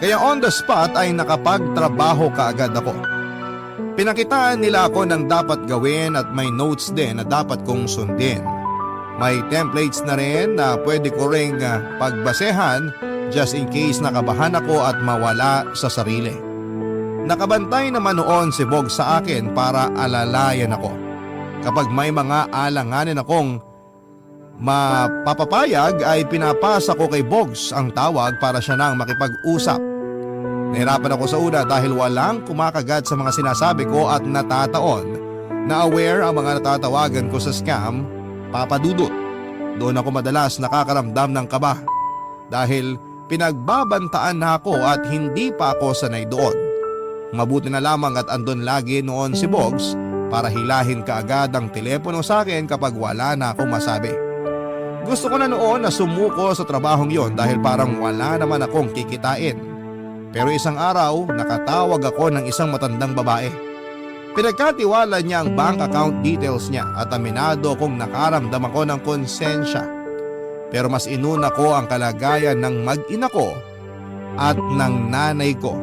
Kaya on the spot ay nakapagtrabaho kaagad ako. Pinakitaan nila ako ng dapat gawin at may notes din na dapat kong sundin. May templates na rin na pwede ko ring pagbasehan just in case nakabahan ako at mawala sa sarili. Nakabantay naman noon si Bog sa akin para alalayan ako. Kapag may mga alanganin akong mapapapayag ay pinapasa ko kay Bogs ang tawag para siya nang makipag-usap. Nahirapan ako sa una dahil walang kumakagat sa mga sinasabi ko at natataon na aware ang mga natatawagan ko sa scam, Papa Dudut. Doon ako madalas nakakaramdam ng kaba dahil pinagbabantaan na ako at hindi pa ako sanay doon. Mabuti na lamang at andun lagi noon si Bogs para hilahin kaagad ang telepono sa akin kapag wala na akong masabi. Gusto ko na noon na sumuko sa trabahong yon dahil parang wala naman akong kikitain. Pero isang araw, nakatawag ako ng isang matandang babae. Pinagkatiwala niya ang bank account details niya at aminado kong nakaramdam ako ng konsensya. Pero mas inuna ko ang kalagayan ng mag-ina ko at ng nanay ko.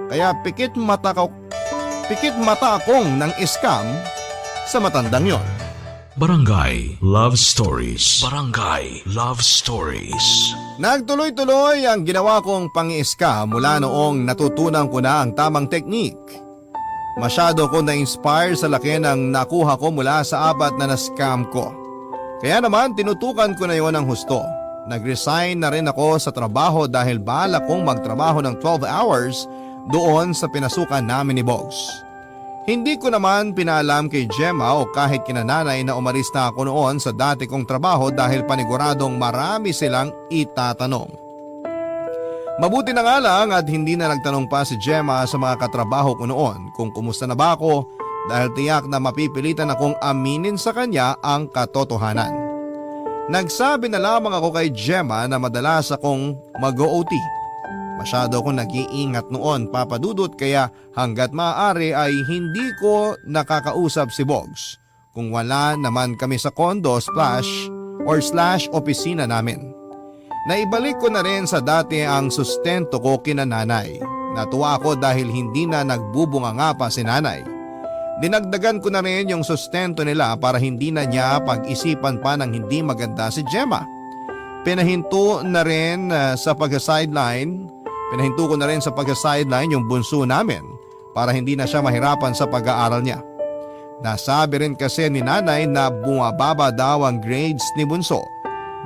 Kaya pikit mata akong ng scam sa matandang yon. Barangay Love Stories. Barangay Love Stories. Nagtuloy-tuloy ang ginawa kong pang-scam mula noong natutunan ko na ang tamang teknik. Masyado ko na-inspire sa laki ng nakuha ko mula sa 4 na na-scam ko. Kaya naman tinutukan ko na yon ng husto. Nag-resign na rin ako sa trabaho dahil balak kong magtrabaho ng 12 hours doon sa pinasukan namin ni Bogs. Hindi ko naman pinaalam kay Gemma o kahit kina nanay na umalis na ako noon sa dati kong trabaho dahil paniguradong marami silang itatanong. Mabuti na nga lang at hindi na nagtanong pa si Gemma sa mga katrabaho ko noon kung kumusta na ba ako dahil tiyak na mapipilitan akong aminin sa kanya ang katotohanan. Nagsabi na lamang ako kay Gemma na madalas akong mag-OT. Masyado akong nag-iingat noon, Papa Dudut, kaya hanggat maaari ay hindi ko nakakausap si Bogs kung wala naman kami sa condo / opisina namin. Naibalik ko na rin sa dati ang sustento ko kina nanay. Natuwa ako dahil hindi na nagbubunga nga pa si nanay. Dinagdagan ko na rin yung sustento nila para hindi na niya pag-isipan pa ng hindi maganda si Gemma. Pinahinto ko na rin sa pag-sideline yung bunso namin para hindi na siya mahirapan sa pag-aaral niya. Nasabi rin kasi ni nanay na bumababa daw ang grades ni bunso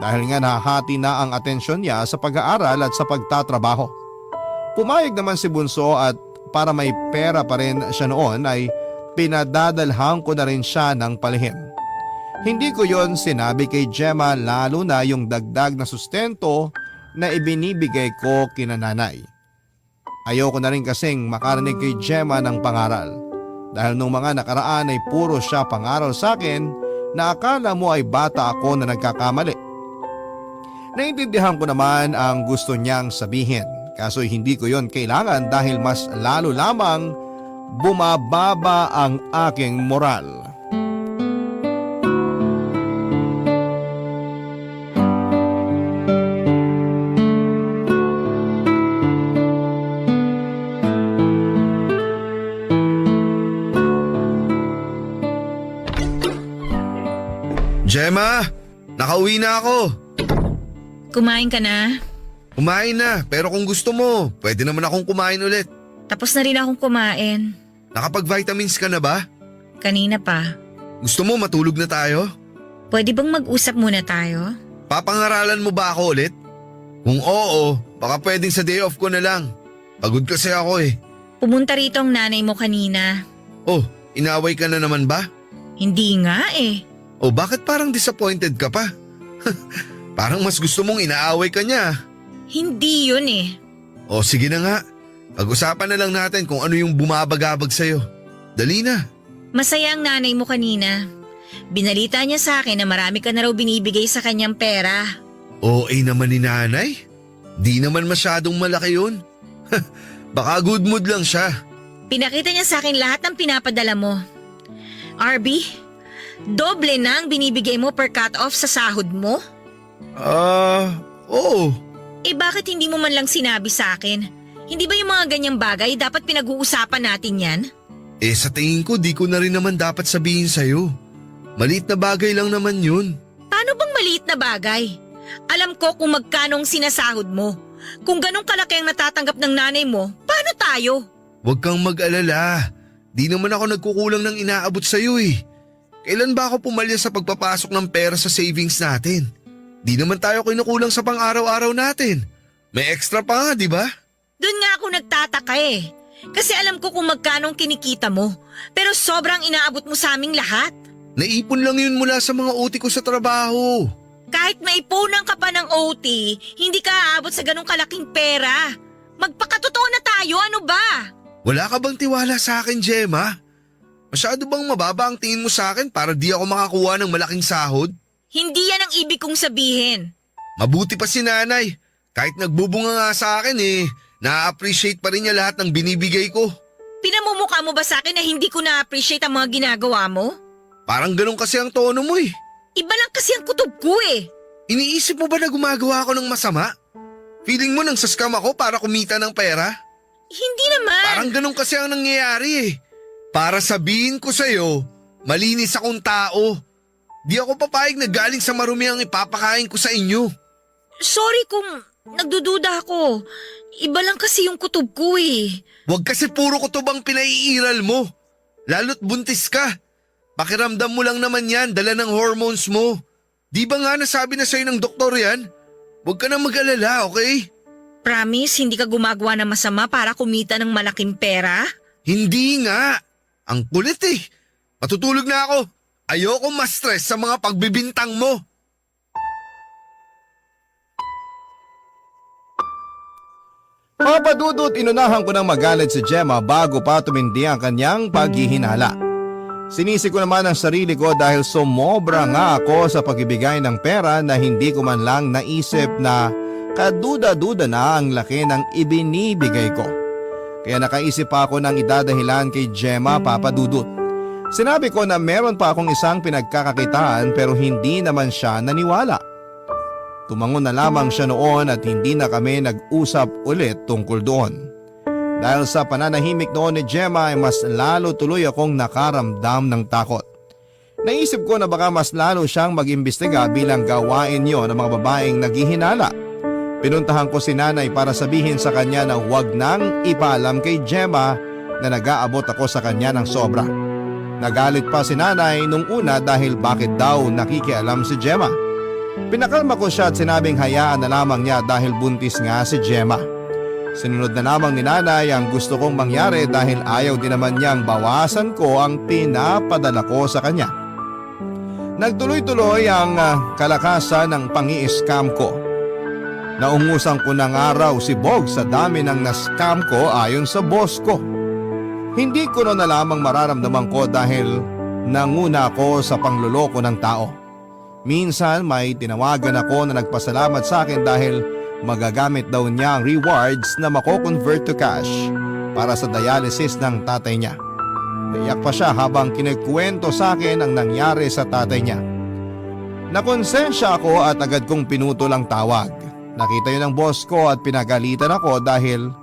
dahil nga nahahati na ang atensyon niya sa pag-aaral at sa pagtatrabaho. Pumayag naman si bunso at para may pera pa rin siya noon ay pinadadalhan ko na rin siya ng palihim. Hindi ko yon sinabi kay Gemma lalo na yung dagdag na sustento na ibinibigay ko kina nanay. Ayoko na rin kasing makarinig kay Gemma ng pangaral dahil nung mga nakaraan ay puro siya pangaral sa akin na akala mo ay bata ako na nagkakamali. Naintindihan ko naman ang gusto niyang sabihin kaso hindi ko yon kailangan dahil mas lalo lamang bumababa ang aking moral. Gemma, nakauwi na ako. Kumain ka na? Kumain na, pero kung gusto mo, pwede naman akong kumain ulit. Tapos na rin akong kumain. Nakapag-vitamins ka na ba? Kanina pa. Gusto mo matulog na tayo? Pwede bang mag-usap muna tayo? Papangaralan mo ba ako ulit? Kung oo, baka pwedeng sa day off ko na lang. Pagod kasi ako eh. Pumunta rito ang nanay mo kanina. Oh, inaway ka na naman ba? Hindi nga eh. O bakit parang disappointed ka pa? Parang mas gusto mong inaaway ka niya. Hindi yun eh. O sige na nga, pag-usapan na lang natin kung ano yung bumabagabag sa'yo. Dali na. Masaya ang nanay mo kanina. Binalita niya sa akin na marami ka na raw binibigay sa kanyang pera. OA naman ni nanay. Di naman masyadong malaki yun. Baka good mood lang siya. Pinakita niya sa akin lahat ng pinapadala mo. RB, doble na ang binibigay mo per cut-off sa sahod mo? Oo. Eh bakit hindi mo man lang sinabi sa akin? Hindi ba yung mga ganyang bagay dapat pinag-uusapan natin yan? Sa tingin ko di ko na rin naman dapat sabihin sa'yo. Maliit na bagay lang naman yun. Paano bang maliit na bagay? Alam ko kung magkano ang sinasahod mo. Kung ganong kalaki ang natatanggap ng nanay mo, paano tayo? Huwag kang mag-alala. Di naman ako nagkukulang ng inaabot sa'yo eh. Kailan ba ako pumalya sa pagpapasok ng pera sa savings natin? Di naman tayo kinukulang sa pang-araw-araw natin. May extra pa nga, di ba? Doon nga ako nagtataka eh. Kasi alam ko kung magkano ang kinikita mo. Pero sobrang inaabot mo sa aming lahat. Naipon lang yun mula sa mga OT ko sa trabaho. Kahit maipunan ka pa ng OT, hindi ka aabot sa ganong kalaking pera. Magpakatotoo na tayo, ano ba? Wala ka bang tiwala sa akin, Gemma? Masyado bang mababa ang tingin mo sa akin para di ako makakuha ng malaking sahod? Hindi yan ang ibig kong sabihin. Mabuti pa si nanay. Kahit nagbubunga nga sa akin na-appreciate pa rin niya lahat ng binibigay ko. Pinamumukha mo ba sa akin na hindi ko na-appreciate ang mga ginagawa mo? Parang ganun kasi ang tono mo eh. Iba lang kasi ang kutob ko eh. Iniisip mo ba na gumagawa ako ng masama? Feeling mo nang saskam ako para kumita ng pera? Hindi naman. Parang ganun kasi ang nangyayari eh. Para sabihin ko sa'yo, malinis akong tao. Di ako papayag na galing sa marumi ang ipapakain ko sa inyo. Sorry kung nagdududa ako. Iba lang kasi yung kutob ko eh. Huwag kasi puro kutob ang pinaiiral mo. Lalo't buntis ka. Pakiramdam mo lang naman yan, dala ng hormones mo. Di ba nga nasabi na sa'yo ng doktor yan? Huwag ka na mag-alala, okay? Promise, hindi ka gumagawa ng masama para kumita ng malaking pera? Hindi nga. Ang kulit eh. Matutulog na ako. Ayoko ma-stress sa mga pagbibintang mo. Papa Dudut, inunahan ko nang magalit si Gemma bago pa tumindi ang kanyang paghihinala. Sinisi ko naman ang sarili ko dahil sumobra nga ako sa pagbibigay ng pera na hindi ko man lang naisip na kaduda-duda na ang laki ng ibinibigay ko. Kaya nakaisip pa ako ng idadahilan kay Gemma, Papa Dudut. Sinabi ko na meron pa akong isang pinagkakakitaan pero hindi naman siya naniwala. Tumangon na lamang siya noon at hindi na kami nag-usap ulit tungkol doon. Dahil sa pananahimik noon ni Gemma ay mas lalo tuloy akong nakaramdam ng takot. Naisip ko na baka mas lalo siyang mag-imbestiga bilang gawain niyo ng mga babaeng naghihinala. Pinuntahan ko si nanay para sabihin sa kanya na huwag nang ipaalam kay Gemma na nag-aabot ako sa kanya ng sobra. Nagalit pa si nanay nung una dahil bakit daw nakikialam si Gemma. Pinakalma ko siya at sinabing hayaan na lamang niya dahil buntis nga si Gemma. Sinunod na lamang ni nanay ang gusto kong mangyari dahil ayaw din naman niyang bawasan ko ang pinapadala ko sa kanya. Nagtuloy-tuloy ang kalakasan ng pangi-scam ko. Naungusan ko ng araw si Bog sa dami ng na-scam ko ayon sa boss ko. Hindi ko na lamang mararamdaman ko dahil nanguna ako sa pangloloko ng tao. Minsan may tinawagan ako na nagpasalamat sa akin dahil magagamit daw niya ang rewards na mako-convert to cash para sa dialysis ng tatay niya. Naiyak pa siya habang kinikuwento sa akin ang nangyari sa tatay niya. Nakonsensya ako at agad kong pinutol ang tawag. Nakita yun ng boss ko at pinagalitan ako dahil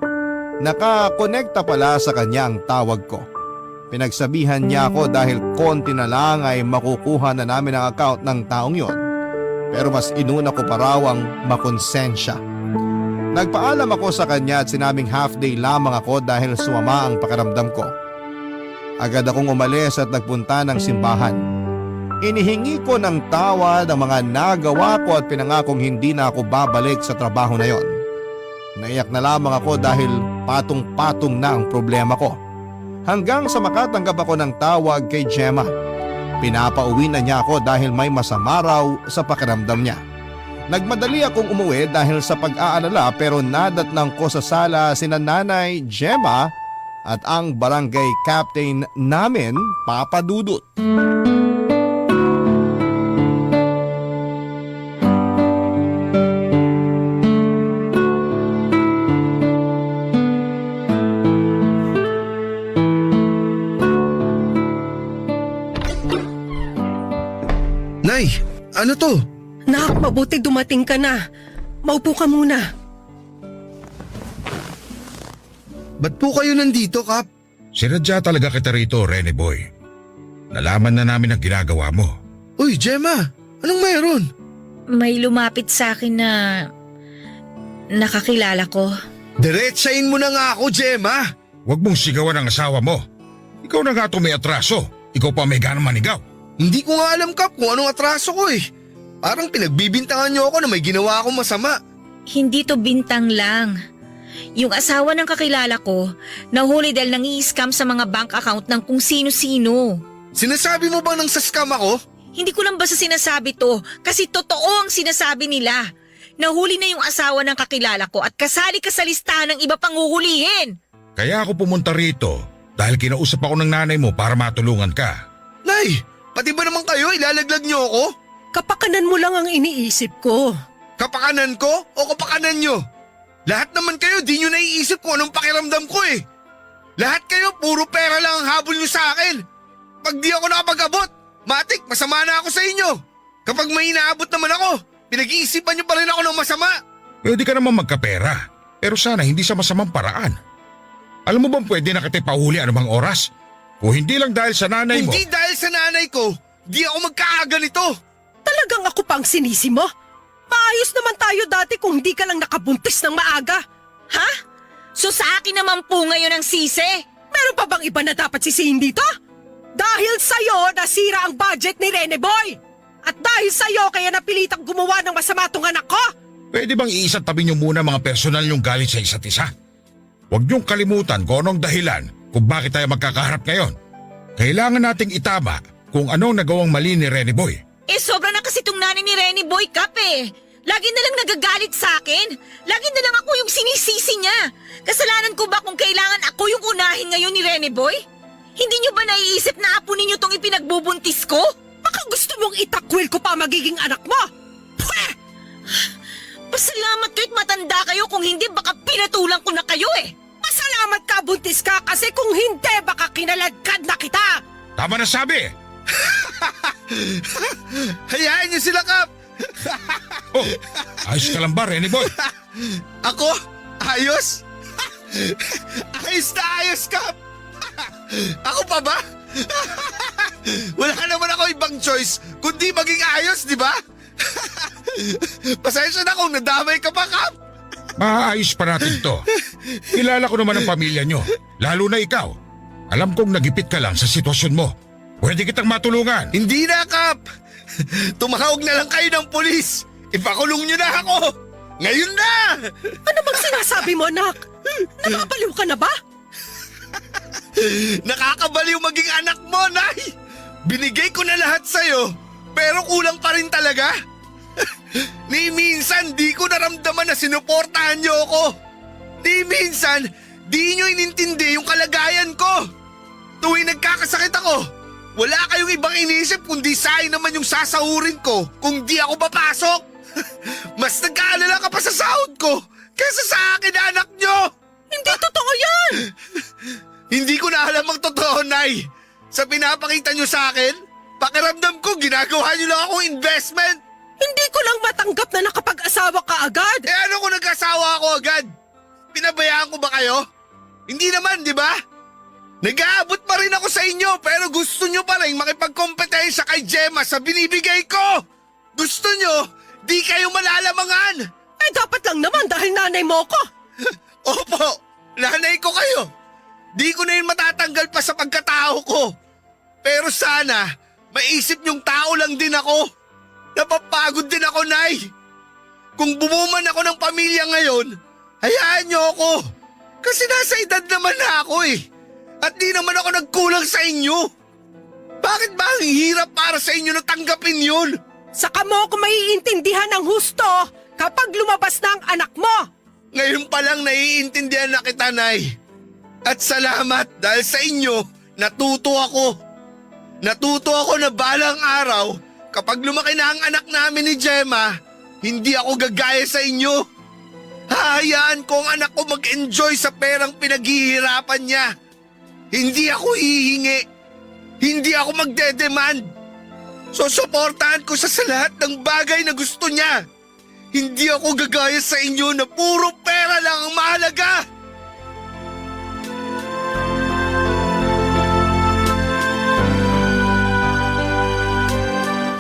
nakakonekta pala sa kanya ang tawag ko. Pinagsabihan niya ako dahil konti na lang ay makukuha na namin ang account ng taong yon. Pero mas inuna ko pa raw ang makonsensya. Nagpaalam ako sa kanya at sinabing half day lamang ako dahil sumama ang pakiramdam ko. Agad akong umalis at nagpunta ng simbahan. Inihingi ko ng tawad ang mga nagawa ko at pinangakong hindi na ako babalik sa trabaho na yon. Naiyak na lamang ako dahil patong-patong na ang problema ko. Hanggang sa makatanggap ako ng tawag kay Gemma. Pinapauwi na niya ako dahil may masama raw sa pakiramdam niya. Nagmadali akong umuwi dahil sa pag-aalala pero nadatnang ko sa sala sina Nanay, Gemma at ang barangay captain namin, Papa Dudut. Nay, ano to? Nak, mabuti dumating ka na. Maupo ka muna. Ba't po kayo nandito, Kap? Sinadya talaga kita rito, Rene Boy. Nalaman na namin ang ginagawa mo. Uy, Gemma, anong meron? May lumapit sa akin na nakakilala ko. Diretsahin mo na nga ako, Gemma. Huwag mong sigawan ang asawa mo. Ikaw na nga ito may atraso. Ikaw pa may ganang manigaw. Hindi ko nga alam, Kap, kung anong atraso ko eh. Parang pinagbibintangan niyo ako na may ginawa akong masama. Hindi to bintang lang. Yung asawa ng kakilala ko, nahuli dahil nang-i-scam sa mga bank account ng kung sino-sino. Sinasabi mo bang nang sa-scam ako? Hindi ko lang basta sinasabi to kasi totoo ang sinasabi nila. Nahuli na yung asawa ng kakilala ko at kasali ka sa listahan ng iba pang huhulihin. Kaya ako pumunta rito dahil kinausap ako ng nanay mo para matulungan ka. Nay, pati ba naman kayo ilalaglag niyo ako? Kapakanan mo lang ang iniisip ko. Kapakanan ko o kapakanan niyo? Lahat naman kayo di nyo naiisip kung anong pakiramdam ko eh. Lahat kayo puro pera lang ang habol nyo sa akin. Pag di ako nakapag-abot, matik masama na ako sa inyo. Kapag may inaabot naman ako, pinag-iisipan nyo pa rin ako ng masama. Pwede ka naman magkapera, pero sana hindi sa masamang paraan. Alam mo bang pwede na kita pauhuli anumang oras? Kung hindi lang dahil sa nanay mo. Hindi dahil sa nanay ko, di ako magkaaga nito. Talagang ako pang sinisi mo? Maayos naman tayo dati kung hindi ka lang nakabuntis ng maaga. Ha? So sa akin naman po ngayon ang sisi? Meron pa bang iba na dapat sisihin dito? Dahil sa'yo, nasira ang budget ni Rene Boy. At dahil sa'yo, kaya napilitang gumawa ng masama tong anak ko. Pwede bang iisang tabi niyo muna mga personal niyong galit sa isa't isa? Huwag niyong kalimutan kung anong dahilan kung bakit tayo magkakaharap ngayon. Kailangan nating itama kung anong nagawang mali ni Rene Boy. Sobra na kasi itong nanay ni Rene Boy, Kap eh. Lagi na lang nagagalit sa akin. Lagi na lang ako yung sinisisi niya. Kasalanan ko ba kung kailangan ako yung unahin ngayon ni Rene Boy? Hindi niyo ba naiisip na apo ninyo tong ipinagbubuntis ko? Baka gusto mong itakwil ko pa magiging anak mo. Pweh! Pasalamat kayo't matanda kayo, kung hindi baka pinatulang ko na kayo eh. Pasalamat ka, buntis ka, kasi kung hindi, baka kinaladkad na kita. Tama na sabi! Hayaan niyo sila, Kap. Oh, ayos ka lang ba, Rene Boy? Ako? Ayos? Ayos na ayos, Kap. Ako pa ba? Wala naman ako ibang choice kundi maging ayos, di ba? Pasensya na kung nadamay ka pa, Kap. Maayos pa natin to. Kilala ko naman ang pamilya nyo, lalo na ikaw. Alam kong nagipit ka lang sa sitwasyon mo. Pwede kitang matulungan. Hindi na, Kap. Tumawag na lang kayo ng pulis. Ipakulong nyo na ako. Ngayon na! Ano bang sinasabi mo, anak? Nakabaliw ka na ba? Nakakabaliw maging anak mo, Nay! Binigay ko na lahat sa'yo, pero kulang pa rin talaga. Ni minsan, di ko naramdaman na sinuportahan niyo ako. Ni minsan, di niyo inintindi yung kalagayan ko. Tuwing nagkakasakit ako, wala kayong ibang inisip kundi sayang naman yung sasahurin ko kung di ako papasok. Mas nag-aalala ka pa sa sahod ko kaysa sa akin, anak niyo. Hindi totoo yan! Hindi ko na alam ang totoo, Nay. Sa pinapakita niyo sa akin, pakiramdam ko ginagawa niyo lang akong investment. Hindi ko lang matanggap na nakapag-asawa ka agad. Eh ano kung nag-asawa ako agad? Pinabayaan ko ba kayo? Hindi naman, di ba? Nag-aabot pa rin ako sa inyo pero gusto nyo pa rin makipagkompetensya kay Gemma sa binibigay ko. Gusto nyo, di kayo malalamangan. Eh dapat lang naman dahil nanay mo ko. Opo, nanay ko kayo. Di ko na yun matatanggal pa sa pagkatao ko. Pero sana, maisip nyong tao lang din ako. Napapagod din ako, Nay. Kung bumuman ako ng pamilya ngayon, hayaan nyo ako. Kasi nasa edad naman na ako eh. At di naman ako nagkulang sa inyo. Bakit ba ang hirap para sa inyo na tanggapin yun? Saka mo ako maiintindihan ng husto kapag lumabas na ang anak mo. Ngayon pa lang naiintindihan na kita, Nay. At salamat dahil sa inyo, natuto ako. Natuto ako na balang araw, kapag lumaki na ang anak namin ni Gemma, hindi ako gagaya sa inyo. Hahayaan ko ang anak ko mag-enjoy sa perang pinaghihirapan niya. Hindi ako hihingi. Hindi ako magdedemand. Susuportahan ko siya sa lahat ng bagay na gusto niya. Hindi ako gagaya sa inyo na puro pera lang ang mahalaga.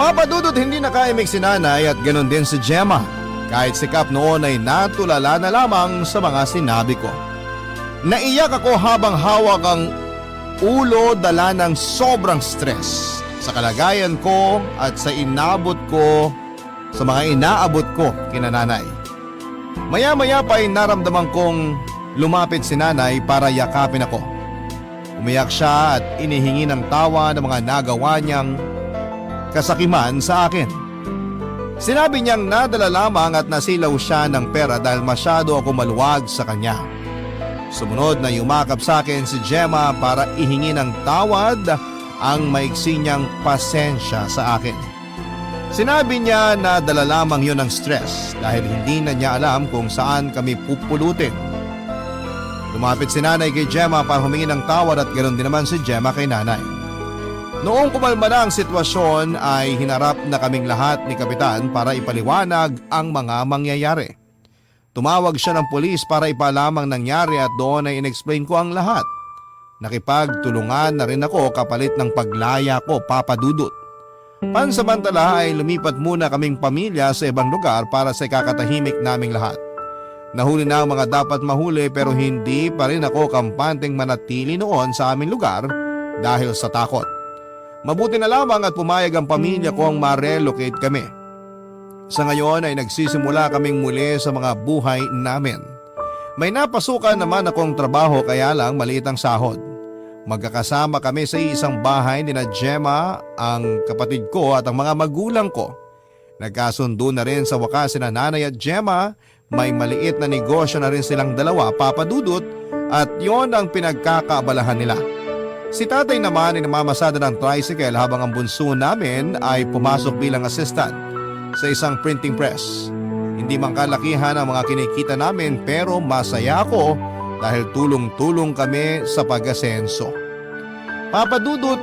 Papa Dudut, hindi nakaimik si nanay at ganon din si Gemma. Kahit sikap noon ay natulala na lamang sa mga sinabi ko. Naiyak ako habang hawak ang ulo dala ng sobrang stress sa kalagayan ko at sa mga inaabot ko kina nanay. Maya-maya pa ay naramdaman kong lumapit si nanay para yakapin ako. Umiyak siya at inihingi ng tawa ng mga nagawa niyang kasakiman sa akin. Sinabi niyang nadala lamang at nasilaw siya ng pera dahil masyado ako maluwag sa kanya. Sumunod na yumakap sa akin si Gemma para ihingi ng tawad ang maiksi niyang pasensya sa akin. Sinabi niya na dala lamang yun ng stress dahil hindi na niya alam kung saan kami pupulutin. Lumapit si nanay kay Gemma para humingi ng tawad at ganoon din naman si Gemma kay nanay. Noong kumalma na ang sitwasyon ay hinarap na kaming lahat ni Kapitan para ipaliwanag ang mga mangyayari. Tumawag siya ng pulis para ipalamang nangyari at doon ay inexplain ko ang lahat. Nakipagtulungan na rin ako kapalit ng paglaya ko, Papa Dudut. Pansamantala ay lumipat muna kaming pamilya sa ibang lugar para sa ikakatahimik naming lahat. Nahuli na ang mga dapat mahuli pero hindi pa rin ako kampanteng manatili noon sa aming lugar dahil sa takot. Mabuti na lamang at pumayag ang pamilya ko ang ma-relocate kami. Sa ngayon ay nagsisimula kaming muli sa mga buhay namin. May napasukan naman akong trabaho kaya lang maliit ang sahod. Magkakasama kami sa isang bahay ni na Gemma, ang kapatid ko at ang mga magulang ko. Nagkasundo na rin sa wakas sina nanay at Gemma, may maliit na negosyo na rin silang dalawa, Papa Dudut, at yon ang pinagkakaabalahan nila. Si tatay naman ay namamasada ng tricycle habang ang bunso namin ay pumasok bilang assistant sa isang printing press. Hindi man kalakihan ang mga kinikita namin pero masaya ako dahil tulong-tulong kami sa pag-asenso. Papa Dudut,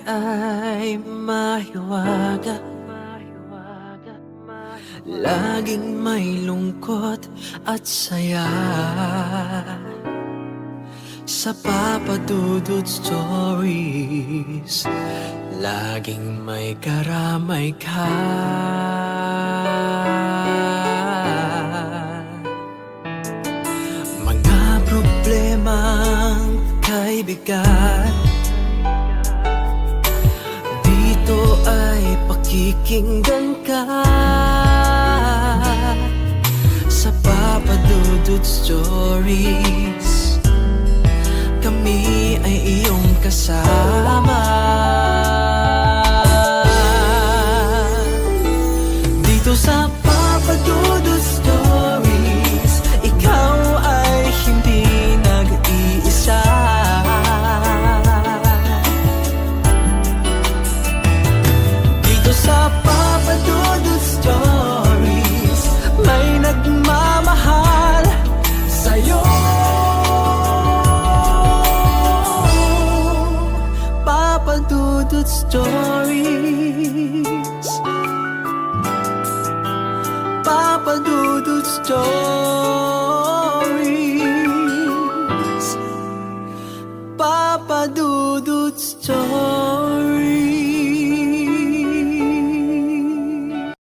ay mahiwaga, laging may lungkot at saya. Sa Papa Dudut Stories, laging may karamay ka. Mga problemang kaibigan, dito ay pakikinggan ka. Sa Papa Dudut Stories, kami ay iyong kasama. Dito sa Papa Dudut Stories, ikaw ay hindi nag-iisa. Dito sa Papa Dudut Stories, may nagmamahal sa'yo. Papa Dudut Stories, Papa Dudut Stories, Papa Dudut Stories.